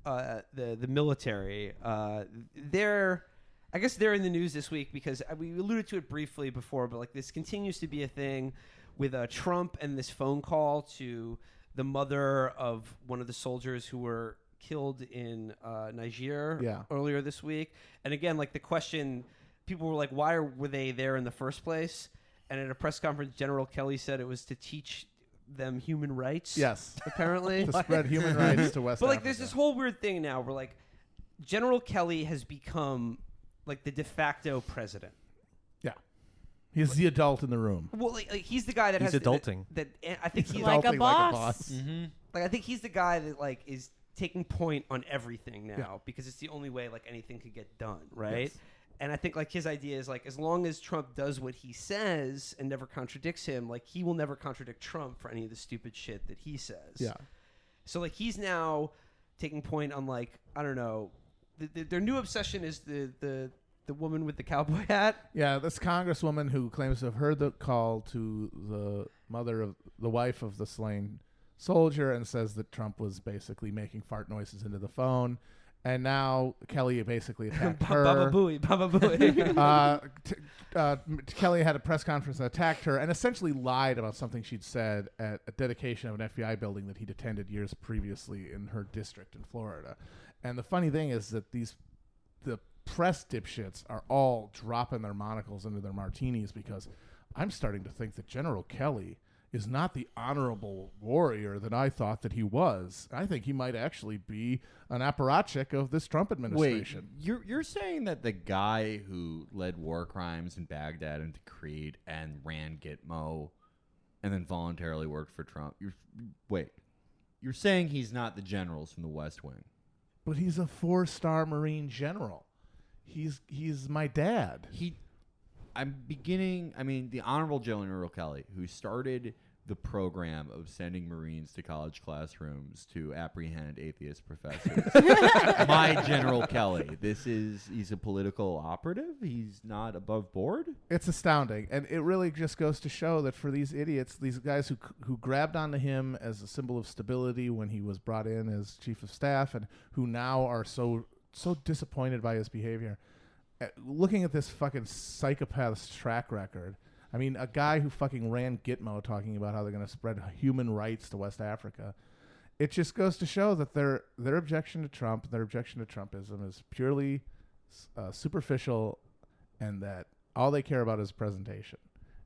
the military. I guess they're in the news this week because we alluded to it briefly before, but like this continues to be a thing with Trump and this phone call to the mother of one of the soldiers who were killed in Niger earlier this week. And again, like the question, people were like, why were they there in the first place? And at a press conference, General Kelly said it was to teach them human rights. Yes. Apparently. To spread human rights to West But like Africa. there's this whole weird thing now where like General Kelly has become like the de facto president. Yeah. He's the adult in the room. Well, like he's the guy that He's has adulting. That I think he's Like a adulting boss. Mm-hmm. like I think he's the guy that like is taking point on everything now Yeah. because it's the only way like anything could get done, right? Yes. And I think like his idea is like as long as Trump does what he says and never contradicts him, like he will never contradict Trump for any of the stupid shit that he says. Yeah. So like he's now taking point on like I don't know, their new obsession is the woman with the cowboy hat. Yeah, this congresswoman who claims to have heard the call to the wife of the slain soldier and says that Trump was basically making fart noises into the phone. And now Kelly basically attacked her. Baba Booey, Baba Booey. Kelly had a press conference and attacked her and essentially lied about something she'd said at a dedication of an FBI building that he'd attended years previously in her district in Florida. And the funny thing is that the press dipshits are all dropping their monocles into their martinis because I'm starting to think that General Kelly is not the honorable warrior that I thought that he was. I think he might actually be an apparatchik of this Trump administration. Wait, you're saying that the guy who led war crimes in Baghdad and Creed and ran Gitmo and then voluntarily worked for Trump, you're saying he's not the generals from the West Wing? But he's a 4-star Marine general. He's my dad. The Honorable General Kelly, who started the program of sending Marines to college classrooms to apprehend atheist professors. My General Kelly. He's a political operative. He's not above board. It's astounding, and it really just goes to show that for these idiots, these guys who grabbed onto him as a symbol of stability when he was brought in as chief of staff, and who now are so disappointed by his behavior. Looking at this fucking psychopath's track record, I mean, a guy who fucking ran Gitmo talking about how they're going to spread human rights to West Africa. It just goes to show that their objection to Trump, their objection to Trumpism is purely superficial, and that all they care about is presentation.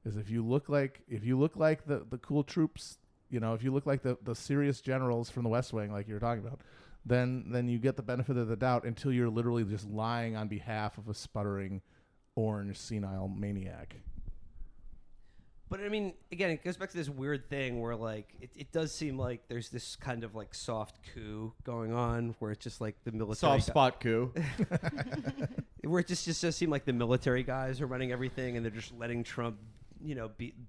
Is if you look like the cool troops, if you look like the serious generals from the West Wing, like you were talking about, then you get the benefit of the doubt until you're literally just lying on behalf of a sputtering orange senile maniac. But I mean, again, it goes back to this weird thing where, like, it does seem like there's this kind of like soft coup going on, where it's just like the military Soft spot coup. where it just does seem like the military guys are running everything, and they're just letting Trump,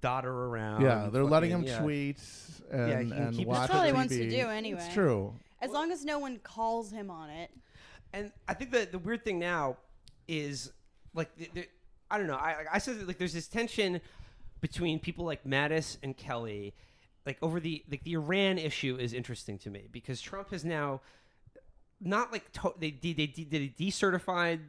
dodder around. Yeah, they're letting him tweet and keep his watch That's all he TV. wants to do anyway. It's true. As long as no one calls him on it. And I think that the weird thing now is, like, I don't know. I said that, like, there's this tension between people like Mattis and Kelly, like, over the Iran issue is interesting to me, because Trump has now not like they decertified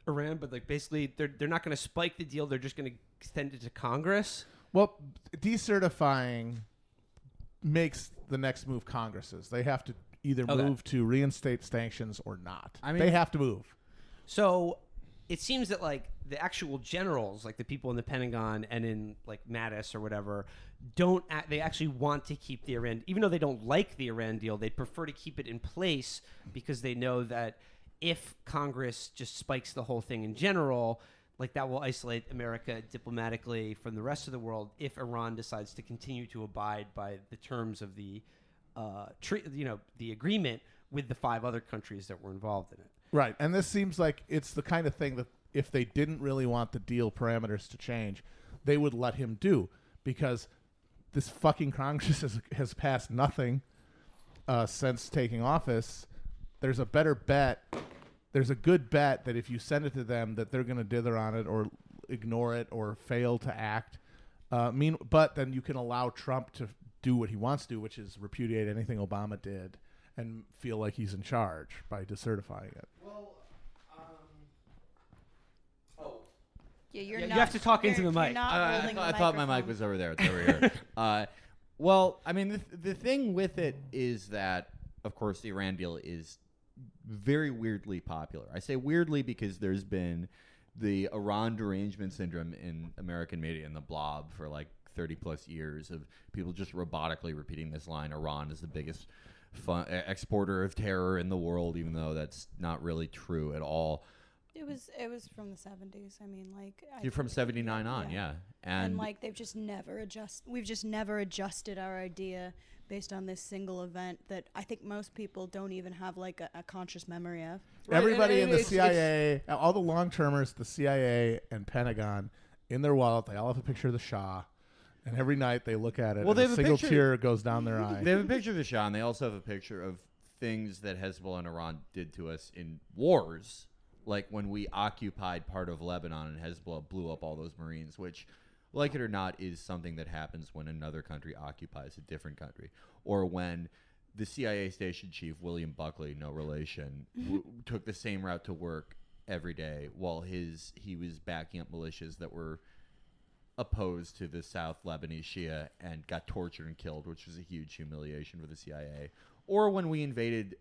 Iran, but like basically they're not going to spike the deal. They're just going to extend it to Congress. Well, decertifying makes the next move Congress's. They have to either move to reinstate sanctions or not. I mean, they have to move. So it seems that, like, the actual generals, like the people in the Pentagon and in, like, Mattis or whatever, they actually want to keep the Iran, even though they don't like the Iran deal, they'd prefer to keep it in place because they know that if Congress just spikes the whole thing in general, like, that will isolate America diplomatically from the rest of the world if Iran decides to continue to abide by the terms of the the agreement with the 5 other countries that were involved in it. Right, and this seems like it's the kind of thing that if they didn't really want the deal parameters to change, they would let him do, because this fucking Congress has passed nothing since taking office. There's a better bet. There's a good bet that if you send it to them, that they're going to dither on it or ignore it or fail to act. But then you can allow Trump to do what he wants to do, which is repudiate anything Obama did and feel like he's in charge by decertifying it. Well, Yeah, you have to talk into the mic. I thought my mic was over there. It's over here. Well, I mean, the thing with it is that, of course, the Iran deal is very weirdly popular. I say weirdly because there's been the Iran derangement syndrome in American media and the blob for like 30 plus years of people just robotically repeating this line: Iran is the biggest exporter of terror in the world, even though that's not really true at all. It was from the 70s. I mean, like, You're from 79 on, yeah. And like, we've just never adjusted our idea based on this single event that I think most people don't even have like a conscious memory of. Right, everybody in the CIA, all the long-termers, the CIA and Pentagon, in their wallet, they all have a picture of the Shah. And every night they look at it, and a single tear goes down their eye. They have a picture of the Shah, and they also have a picture of things that Hezbollah and Iran did to us in wars. Like when we occupied part of Lebanon and Hezbollah blew up all those Marines, which, like it or not, is something that happens when another country occupies a different country. Or when the CIA station chief, William Buckley, no relation, took the same route to work every day while he was backing up militias that were opposed to the South Lebanese Shia and got tortured and killed, which was a huge humiliation for the CIA. Or when we invaded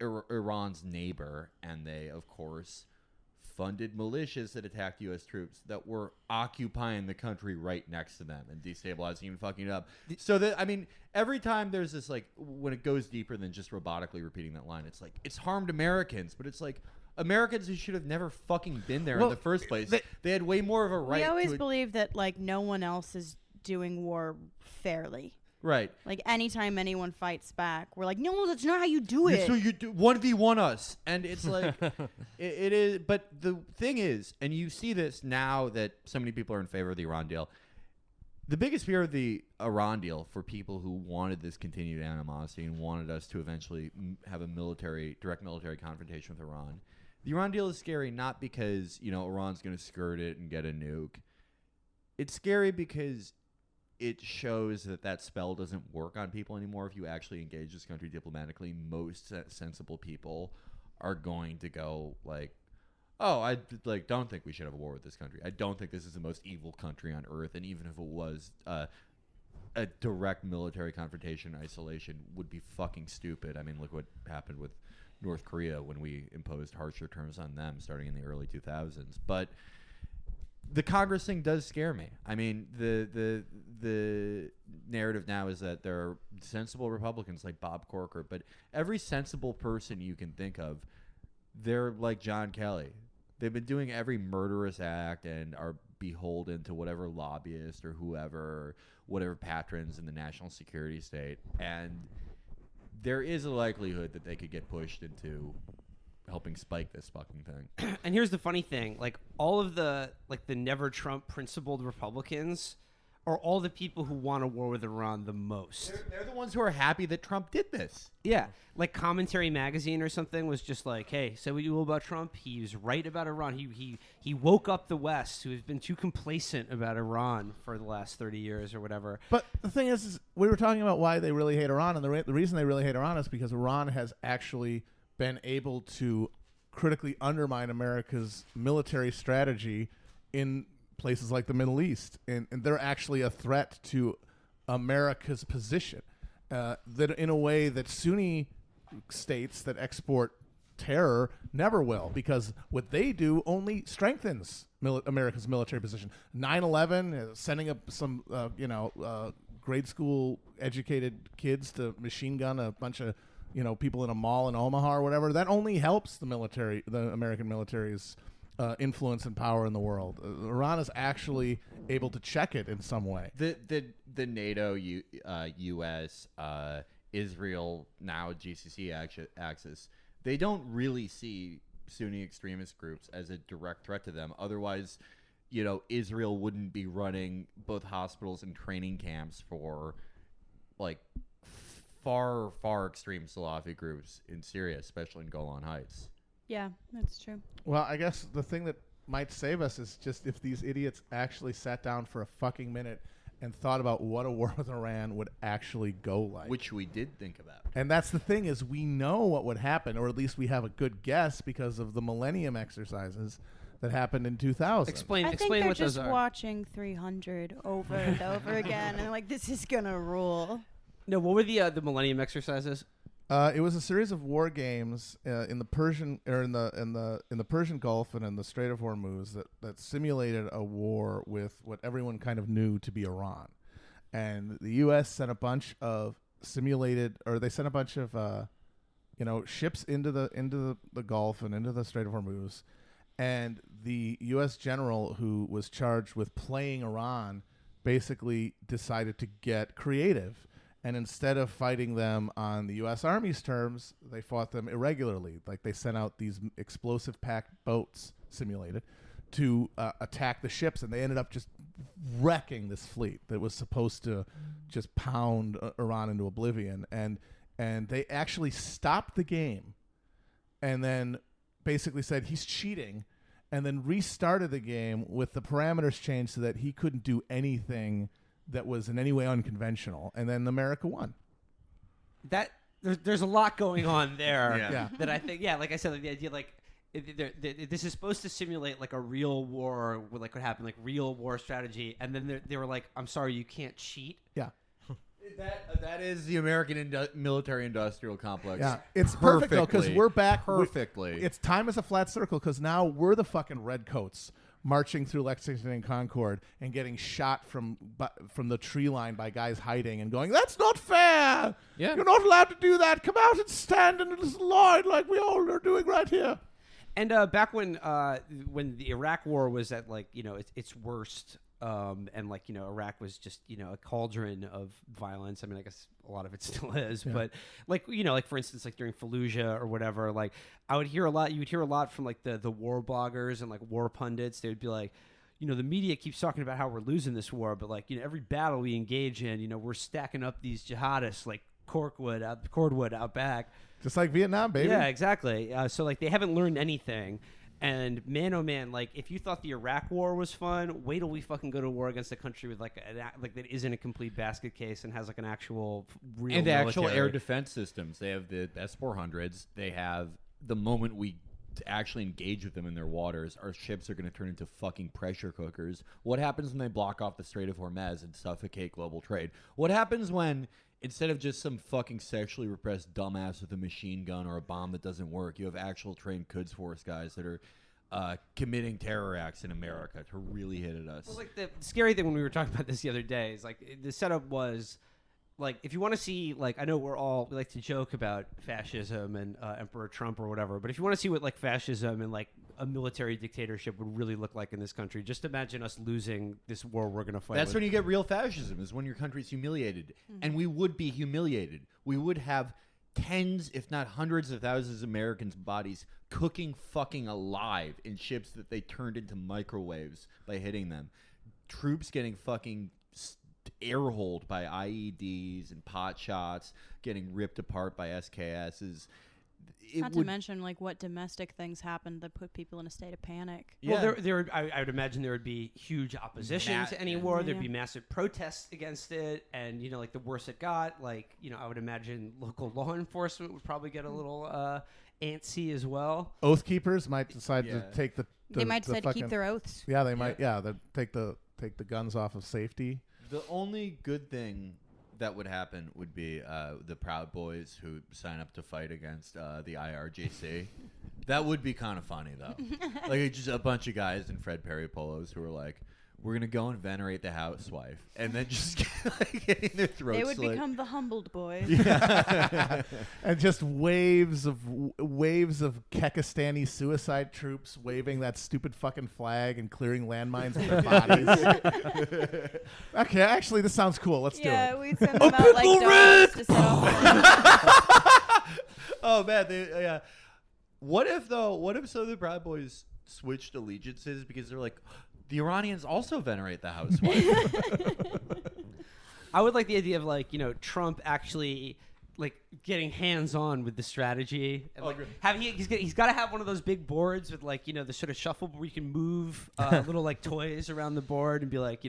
Iran's neighbor, and they, of course, funded militias that attacked U.S. troops that were occupying the country right next to them and destabilizing and fucking it up. So that, I mean, every time there's this, like, when it goes deeper than just robotically repeating that line, it's like, it's harmed Americans, but it's like, Americans who should have never fucking been there in the first place. They had way more of a right. We always believe that, like, no one else is doing war fairly. Right. Like, anytime anyone fights back, we're like, no, that's not how you do it. So you do 1v1 us. And it's like, it is. But the thing is, and you see this now that so many people are in favor of the Iran deal, The biggest fear of the Iran deal for people who wanted this continued animosity and wanted us to eventually have a direct military confrontation with Iran. The Iran deal is scary not because, Iran's going to skirt it and get a nuke. It's scary because it shows that spell doesn't work on people anymore. If you actually engage this country diplomatically, most sensible people are going to go like, oh, I don't think we should have a war with this country. I don't think this is the most evil country on earth. And even if it was, a direct military confrontation in isolation would be fucking stupid. I mean, look what happened with North Korea when we imposed harsher terms on them starting in the early 2000s. But the Congress thing does scare me. I mean, the narrative now is that there are sensible Republicans like Bob Corker, but every sensible person you can think of, they're like John Kelly. They've been doing every murderous act and are beholden to whatever lobbyist or whoever, whatever patrons in the national security state. And there is a likelihood that they could get pushed into helping spike this fucking thing. And here's the funny thing, like all of the never Trump principled Republicans are all the people who want a war with Iran the most. They're the ones who are happy that Trump did this. Yeah, like Commentary Magazine or something was just like, hey, say what you will about Trump, he was right about Iran. He woke up the West, who has been too complacent about Iran for the last 30 years or whatever. But the thing is we were talking about why they really hate Iran, and the reason they really hate Iran is because Iran has actually been able to critically undermine America's military strategy in places like the Middle East, and they're actually a threat to America's position. That in a way that Sunni states that export terror never will, because what they do only strengthens America's military position. 9/11, sending up some grade school educated kids to machine gun a bunch of people in a mall in Omaha or whatever, that only helps the American military's influence and power in the world. Iran is actually able to check it in some way. The NATO, U.S., Israel, now GCC axis, they don't really see Sunni extremist groups as a direct threat to them. Otherwise, Israel wouldn't be running both hospitals and training camps for like far, far extreme Salafi groups in Syria, especially in Golan Heights. Yeah, that's true. Well, I guess the thing that might save us is just if these idiots actually sat down for a fucking minute and thought about what a war with Iran would actually go like. Which we did think about. And that's the thing, is we know what would happen, or at least we have a good guess because of the Millennium exercises that happened in 2000. Explain I think what they're those just are. watching 300 over and over again, and they're like, this is gonna rule. No, what were the Millennium exercises? It was a series of war games in the Persian in the Persian Gulf and in the Strait of Hormuz that simulated a war with what everyone kind of knew to be Iran, and the U.S. sent a bunch of ships into the Gulf and into the Strait of Hormuz, and the U.S. general who was charged with playing Iran basically decided to get creative. And instead of fighting them on the U.S. Army's terms, they fought them irregularly. Like they sent out these explosive-packed boats, simulated, to attack the ships, and they ended up just wrecking this fleet that was supposed to just pound Iran into oblivion. And they actually stopped the game, and then basically said he's cheating, and then restarted the game with the parameters changed so that he couldn't do anything that was in any way unconventional, and then America won. That there's a lot going on there. Yeah. That I think, like I said, like the idea, like this is supposed to simulate like a real war, like what happened, like real war strategy, and then they were like, I'm sorry, you can't cheat. Yeah. That is the American military-industrial complex. Yeah, it's perfect though, because we're back perfectly. It's time is a flat circle, because now we're the fucking redcoats marching through Lexington and Concord and getting shot from the tree line by guys hiding and going, that's not fair. Yeah. You're not allowed to do that. Come out and stand in this line like we all are doing right here. And back when the Iraq War was at like its worst, and like Iraq was just a cauldron of violence. I mean, I guess a lot of it still is, but like like for instance, like during Fallujah or whatever, like you would hear a lot from like the war bloggers and like war pundits. They would be like, the media keeps talking about how we're losing this war, but like, every battle we engage in, we're stacking up these jihadists like cordwood out back. Just like Vietnam, baby. Yeah, exactly. So like, they haven't learned anything. And man, oh man, like if you thought the Iraq War was fun, wait till we fucking go to war against a country with like that isn't a complete basket case and has like an actual real and the military. actual air defense systems. They have the S-400s. They have the moment we actually engage with them in their waters, our ships are going to turn into fucking pressure cookers. What happens when they block off the Strait of Hormuz and suffocate global trade? What happens when instead of just some fucking sexually repressed dumbass with a machine gun or a bomb that doesn't work, you have actual trained Quds Force guys that are committing terror acts in America to really hit at us? Well, like the scary thing when we were talking about this the other day is like the setup was like, if you want to see, like, I know we like to joke about fascism and Emperor Trump or whatever, but if you want to see what like fascism and like a military dictatorship would really look like in this country, just imagine us losing this war we're going to fight. That's when you get real fascism, is when your country's humiliated. And we would be humiliated. We would have tens, if not hundreds of thousands of Americans' bodies cooking fucking alive in ships that they turned into microwaves by hitting them. Troops getting fucking air-holed by IEDs and pot shots, getting ripped apart by SKSs. Not to mention, like, what domestic things happened that put people in a state of panic. Yeah. Well, I would imagine there would be huge opposition to any war. There'd be massive protests against it. And, like, the worse it got, like, I would imagine local law enforcement would probably get a little antsy as well. Oath keepers might decide to take they might decide to keep their oaths. Yeah, they might. Yeah, they take the guns off of safety. The only good thing that would happen would be the Proud Boys who sign up to fight against the IRGC. That would be kind of funny, though. Like, just a bunch of guys in Fred Perry polos who are like, we're going to go and venerate the housewife. And then just like, getting their throats They would slit. become the humbled boys. Yeah. And just waves of Kekistani suicide troops waving that stupid fucking flag and clearing landmines with their bodies. Okay, actually, this sounds cool. Let's do it. Yeah, we'd send them out like dogs to set off. Oh, man. Yeah. What if some of the Proud Boys switched allegiances because they're like, the Iranians also venerate the housewife? I would like the idea of like, Trump actually like getting hands-on with the strategy. And, like, he's got to have one of those big boards with like, the sort of shuffleboard where you can move little like toys around the board and be like,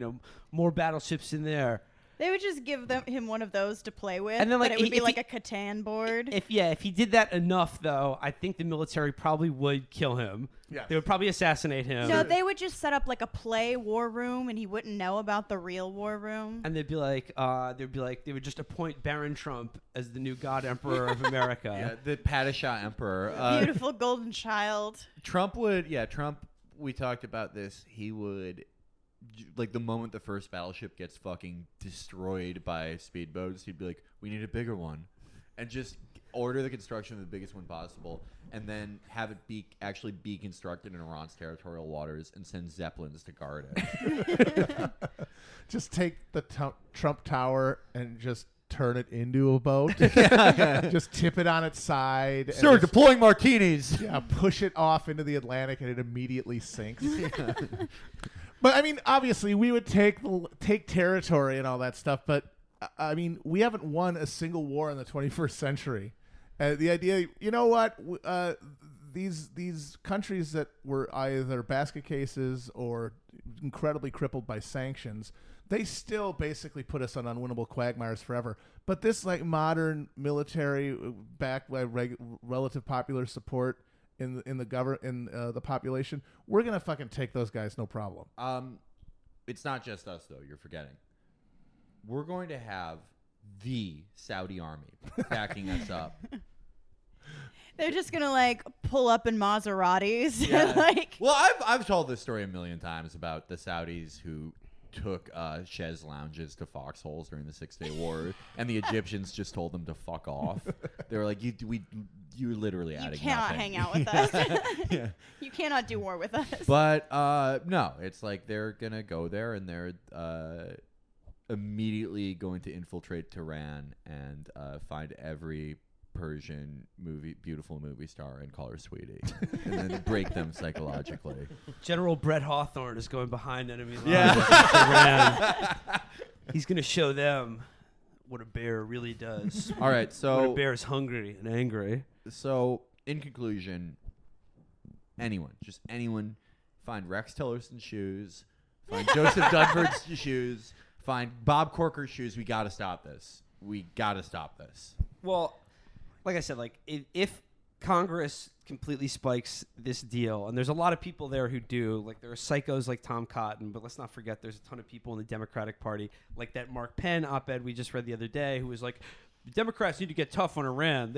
more battleships in there. They would just give him one of those to play with, and then, like, but it would be like a Catan board. If he did that enough, though, I think the military probably would kill him. Yeah, they would probably assassinate him. No, they would just set up like a play war room, and he wouldn't know about the real war room. And they would just appoint Baron Trump as the new God Emperor of America. Yeah, the Padishah Emperor. Beautiful golden child. Trump, we talked about this, he would, like, the moment the first battleship gets fucking destroyed by speedboats, he'd be like, we need a bigger one. And just order the construction of the biggest one possible, and then have it actually be constructed in Iran's territorial waters and send Zeppelins to guard it. Just take the Trump Tower and just turn it into a boat. Just tip it on its side. Sir, deploying martinis. Yeah, push it off into the Atlantic and it immediately sinks. But I mean, obviously, we would take territory and all that stuff. But I mean, we haven't won a single war in the 21st century. The idea, these countries that were either basket cases or incredibly crippled by sanctions, they still basically put us on unwinnable quagmires forever. But this like modern military backed by relative popular support in the population, we're gonna fucking take those guys, no problem. It's not just us though. You're forgetting. We're going to have the Saudi army backing us up. They're just gonna like pull up in Maseratis. Yeah. Like, well, I've told this story a million times about the Saudis who took chaise lounges to foxholes during the 6 Day War, and the Egyptians just told them to fuck off. They were like, you're literally adding nothing. You cannot hang out with us. Yeah. You cannot do war with us. But no, it's like they're gonna go there and they're immediately going to infiltrate Tehran and find every Persian beautiful movie star and call her sweetie, and then break them psychologically. General Brett Hawthorne is going behind enemy lines. Yeah. He's going to show them what a bear really does. All right, When so a bear is hungry and angry. So, in conclusion, just anyone, find Rex Tillerson's shoes, find Joseph Dunford's shoes, find Bob Corker's shoes. We got to stop this. Well, like I said, like if Congress completely spikes this deal, and there's a lot of people there who do, like there are psychos like Tom Cotton, but let's not forget there's a ton of people in the Democratic Party, like that Mark Penn op-ed we just read the other day, who was like, the Democrats need to get tough on Iran.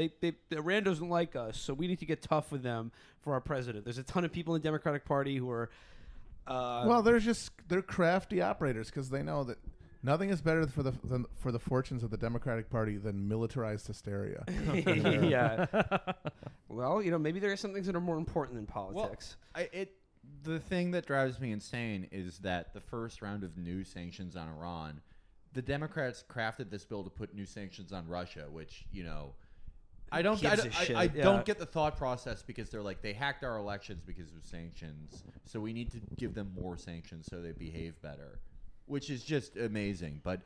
Iran doesn't like us, so we need to get tough with them for our president. There's a ton of people in the Democratic Party who are... they're crafty operators because they know that nothing is better for the fortunes of the Democratic Party than militarized hysteria. Yeah. Well, maybe there are some things that are more important than politics. The thing that drives me insane is that the first round of new sanctions on Iran, the Democrats crafted this bill to put new sanctions on Russia, which, I don't get the thought process, because they're like, they hacked our elections because of sanctions, so we need to give them more sanctions so they behave better, which is just amazing. But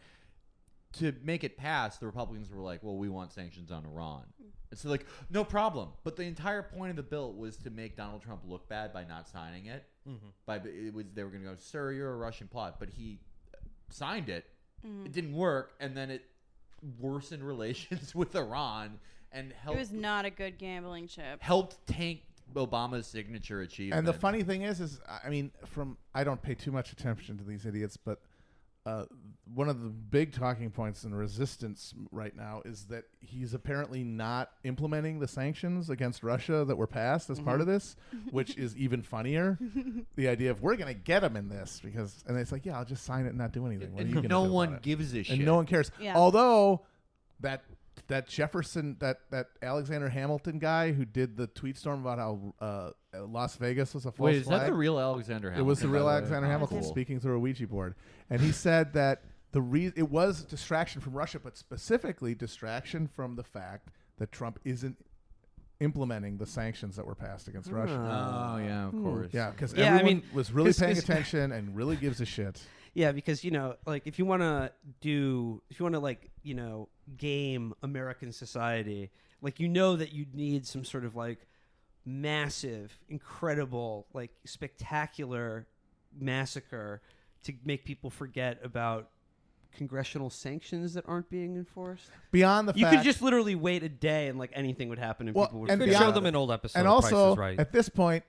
to make it pass, the Republicans were like, well, we want sanctions on Iran. And so, like, no problem. But the entire point of the bill was to make Donald Trump look bad by not signing it. Mm-hmm. They were going to go, sir, you're a Russian plot. But he signed it. It didn't work, and then it worsened relations with Iran and helped. It was not a good gambling chip. Helped tank Obama's signature achievement. And the funny thing is I mean, I don't pay too much attention to these idiots, but one of the big talking points in resistance right now is that he's apparently not implementing the sanctions against Russia that were passed as part of this, which is even funnier. The idea of we're going to get him in this and it's like, yeah, I'll just sign it and not do anything. What are you gonna no do one about it? gives a shit. And no one cares. Yeah. Although that Jefferson, that Alexander Hamilton guy who did the tweet storm about how Las Vegas was a false Wait, is flag. that the real Alexander Hamilton? It was the real by way? Alexander Hamilton Cool. speaking through a Ouija board. And he said that it was distraction from Russia, but specifically distraction from the fact that Trump isn't implementing the sanctions that were passed against Russia. Oh, yeah, of course. Yeah, because Yeah, I everyone mean, was really 'cause- paying 'cause- attention and really gives a shit. Yeah, because like if you want to like game American society, like that you'd need some sort of like massive, incredible, like spectacular massacre to make people forget about congressional sanctions that aren't being enforced. Beyond the You fact, could just literally wait a day and like anything would happen and Well, people would and Could forget show beyond- about them it. an old episode. and of Price also is Right. at this point,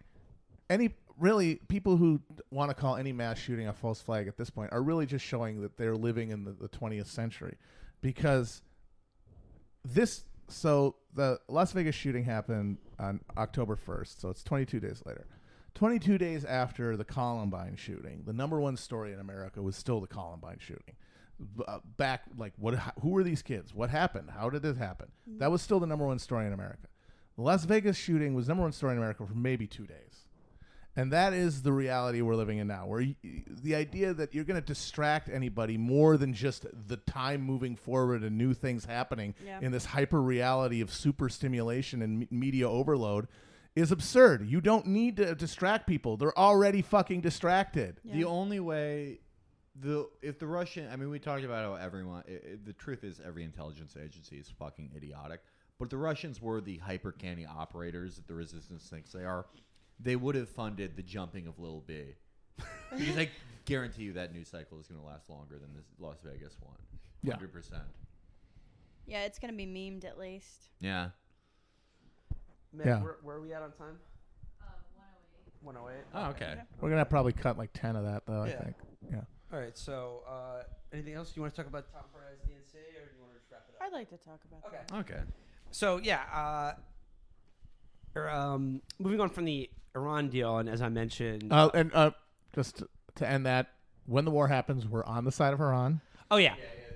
really people who want to call any mass shooting a false flag at this point are really just showing that they're living in the 20th century, because the Las Vegas shooting happened on October 1st, so it's 22 days later. 22 days after the Columbine shooting, the number one story in America was still the Columbine shooting. Back, like, who were these kids? What happened? How did it happen? That was still the number one story in America. The Las Vegas shooting was number one story in America for maybe 2 days. And that is the reality we're living in now, where the idea that you're going to distract anybody more than just the time moving forward and new things happening in this hyper reality of super stimulation and media overload is absurd. You don't need to distract people. They're already fucking distracted. Yeah. The only way, if the Russian, I mean, we talked about how everyone, the truth is every intelligence agency is fucking idiotic, but the Russians were the hyper canny operators that the resistance thinks they are. They would have funded the jumping of Lil B. Because I guarantee you that news cycle is going to last longer than this Las Vegas one. 100%. Yeah, it's going to be memed at least. Yeah. Matt, Yeah. where are we at on time? 108. Oh, okay. We're going to probably cut like 10 of that, though, Yeah. I think. Yeah. All right. So, anything else you want to talk about Tom Perez, DNC, or do you want to just wrap it up? I'd like to talk about that. Okay. So yeah, moving on from the Iran deal, and as I mentioned, Just to end that, when the war happens, we're on the side of Iran. oh yeah,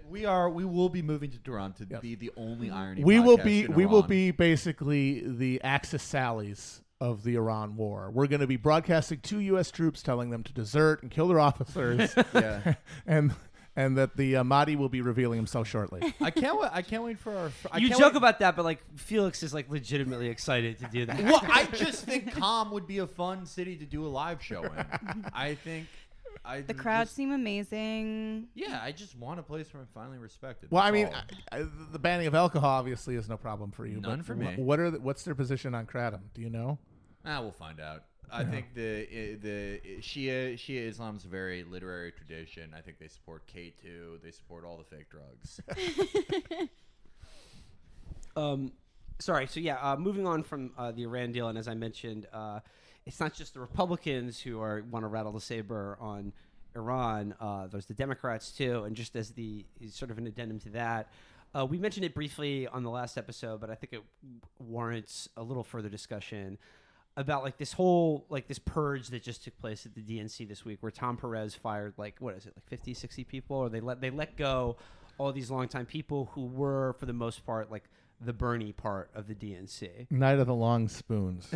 We will be moving to Tehran to be the only irony. We will podcast in we will Iran. be basically the Axis Sallies of the Iran war. We're going to be broadcasting to U.S. troops, telling them to desert and kill their officers, Yeah. and and that the Mahdi will be revealing himself shortly. I can't wait for our. You joke about that, but like Felix is like legitimately excited to do that. Well, I just think Com would be a fun city to do a live show in. I think. The crowds seem amazing. Yeah, I just want a place where I'm finally respected. Well, I That's mean, all. the banning of alcohol obviously is no problem for you. None but for me. What's their position on kratom? Do you know? We'll find out. I think the Shia Islam's a very literary tradition. I think they support K2. They support all the fake drugs. Sorry. So yeah, moving on from the Iran deal, and as I mentioned, it's not just the Republicans who want to rattle the saber on Iran. There's the Democrats too, and just as the sort of an addendum to that, we mentioned it briefly on the last episode, but I think it warrants a little further discussion about like this whole like this purge that just took place at the DNC this week, where Tom Perez fired like 50, 60 people, or they let go all these longtime people who were for the most part like the Bernie part of the DNC. Night of the Long Spoons.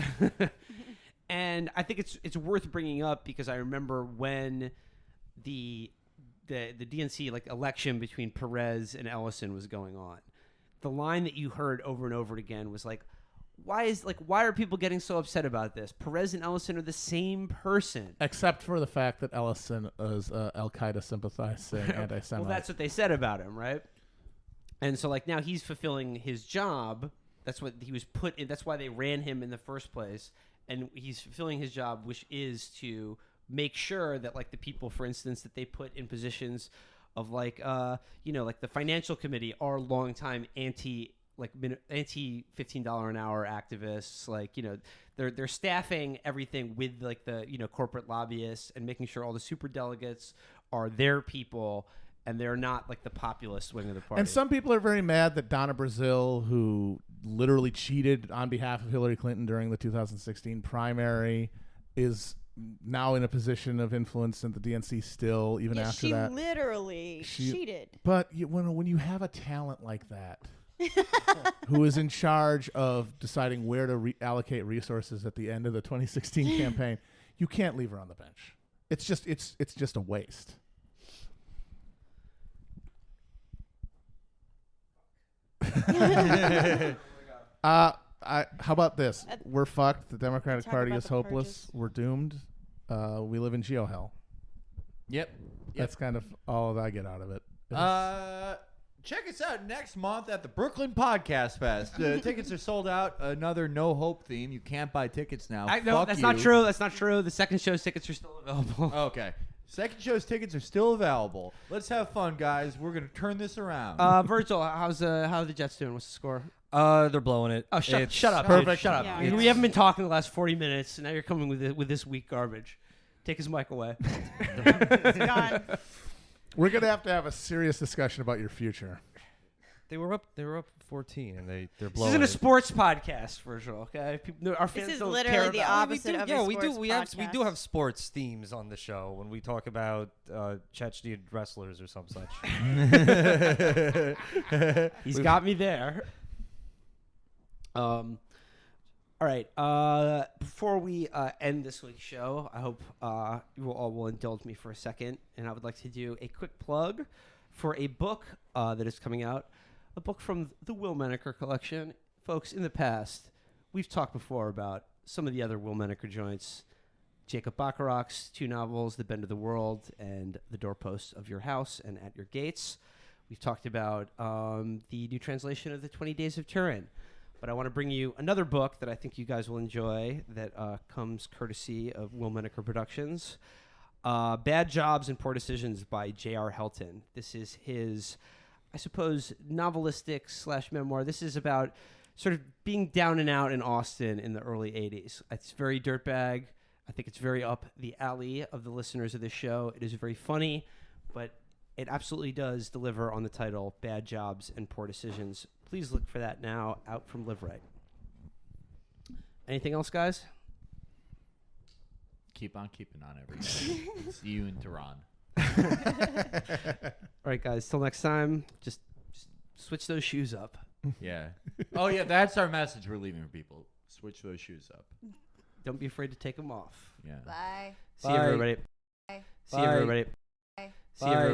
And I think it's worth bringing up because I remember when the DNC like election between Perez and Ellison was going on, the line that you heard over and over again was like, why are people getting so upset about this? Perez and Ellison are the same person. Except for the fact that Ellison is Al Qaeda sympathizing anti-Semite. Well, that's what they said about him, right? And so like now he's fulfilling his job. That's what he was put in. That's why they ran him in the first place. And he's fulfilling his job, which is to make sure that, like, the people, for instance, that they put in positions of, like, like the financial committee are longtime anti $15 an hour activists. Like, they're staffing everything with, like, the, corporate lobbyists and making sure all the super delegates are their people and they're not, like, the populist wing of the party. And some people are very mad that Donna Brazile, who literally cheated on behalf of Hillary Clinton during the 2016 primary, is now in a position of influence in the DNC still, even after that. She literally cheated. But when you have a talent like that, who is in charge of deciding where to allocate resources at the end of the 2016 campaign, you can't leave her on the bench. It's just a waste. How about this? We're fucked. The Democratic Party is hopeless. We're doomed. We live in geo-hell. Yep. That's kind of all that I get out of it. Check us out next month at the Brooklyn Podcast Fest. Tickets are sold out. Another No Hope theme. You can't buy tickets now. No, that's not true. That's not true. The second show's tickets are still available. Okay. Second show's tickets are still available. Let's have fun, guys. We're going to turn this around. Virgil, how are the Jets doing? What's the score? They're blowing it. Oh, shut up. Perfect. Dude, shut up. Yeah. We haven't been talking the last 40 minutes, and now you're coming with this weak garbage. Take his mic away. It's gone. We're gonna have a serious discussion about your future. They were up 14, and they're This blowing isn't a it. sports podcast, Virgil. Okay, our fans This is don't literally care the about opposite of a yeah, we do. sports We do podcast. have sports themes on the show when we talk about Chechen wrestlers or some such. He's got me there. All right. Before we end this week's show, I hope you all will indulge me for a second, and I would like to do a quick plug for a book that is coming out, a book from the Will Menaker collection. Folks, in the past, we've talked before about some of the other Will Menaker joints. Jacob Bacharach's 2 novels, The Bend of the World and The Doorposts of Your House and At Your Gates. We've talked about the new translation of The 20 Days of Turin. But I want to bring you another book that I think you guys will enjoy that comes courtesy of Will Menaker Productions. Bad Jobs and Poor Decisions by J.R. Helton. This is his, I suppose, novelistic / memoir. This is about sort of being down and out in Austin in the early 80s. It's very dirtbag. I think it's very up the alley of the listeners of this show. It is very funny, but it absolutely does deliver on the title, Bad Jobs and Poor Decisions. Please look for that now, out from Live Right. Anything else, guys? Keep on keeping on, everybody. See you in Tehran. All right, guys. Till next time, just switch those shoes up. Yeah. Oh, yeah, that's our message we're leaving for people. Switch those shoes up. Don't be afraid to take them off. Yeah. Bye. See you, everybody. Bye. See you, everybody. Bye. See you, everybody.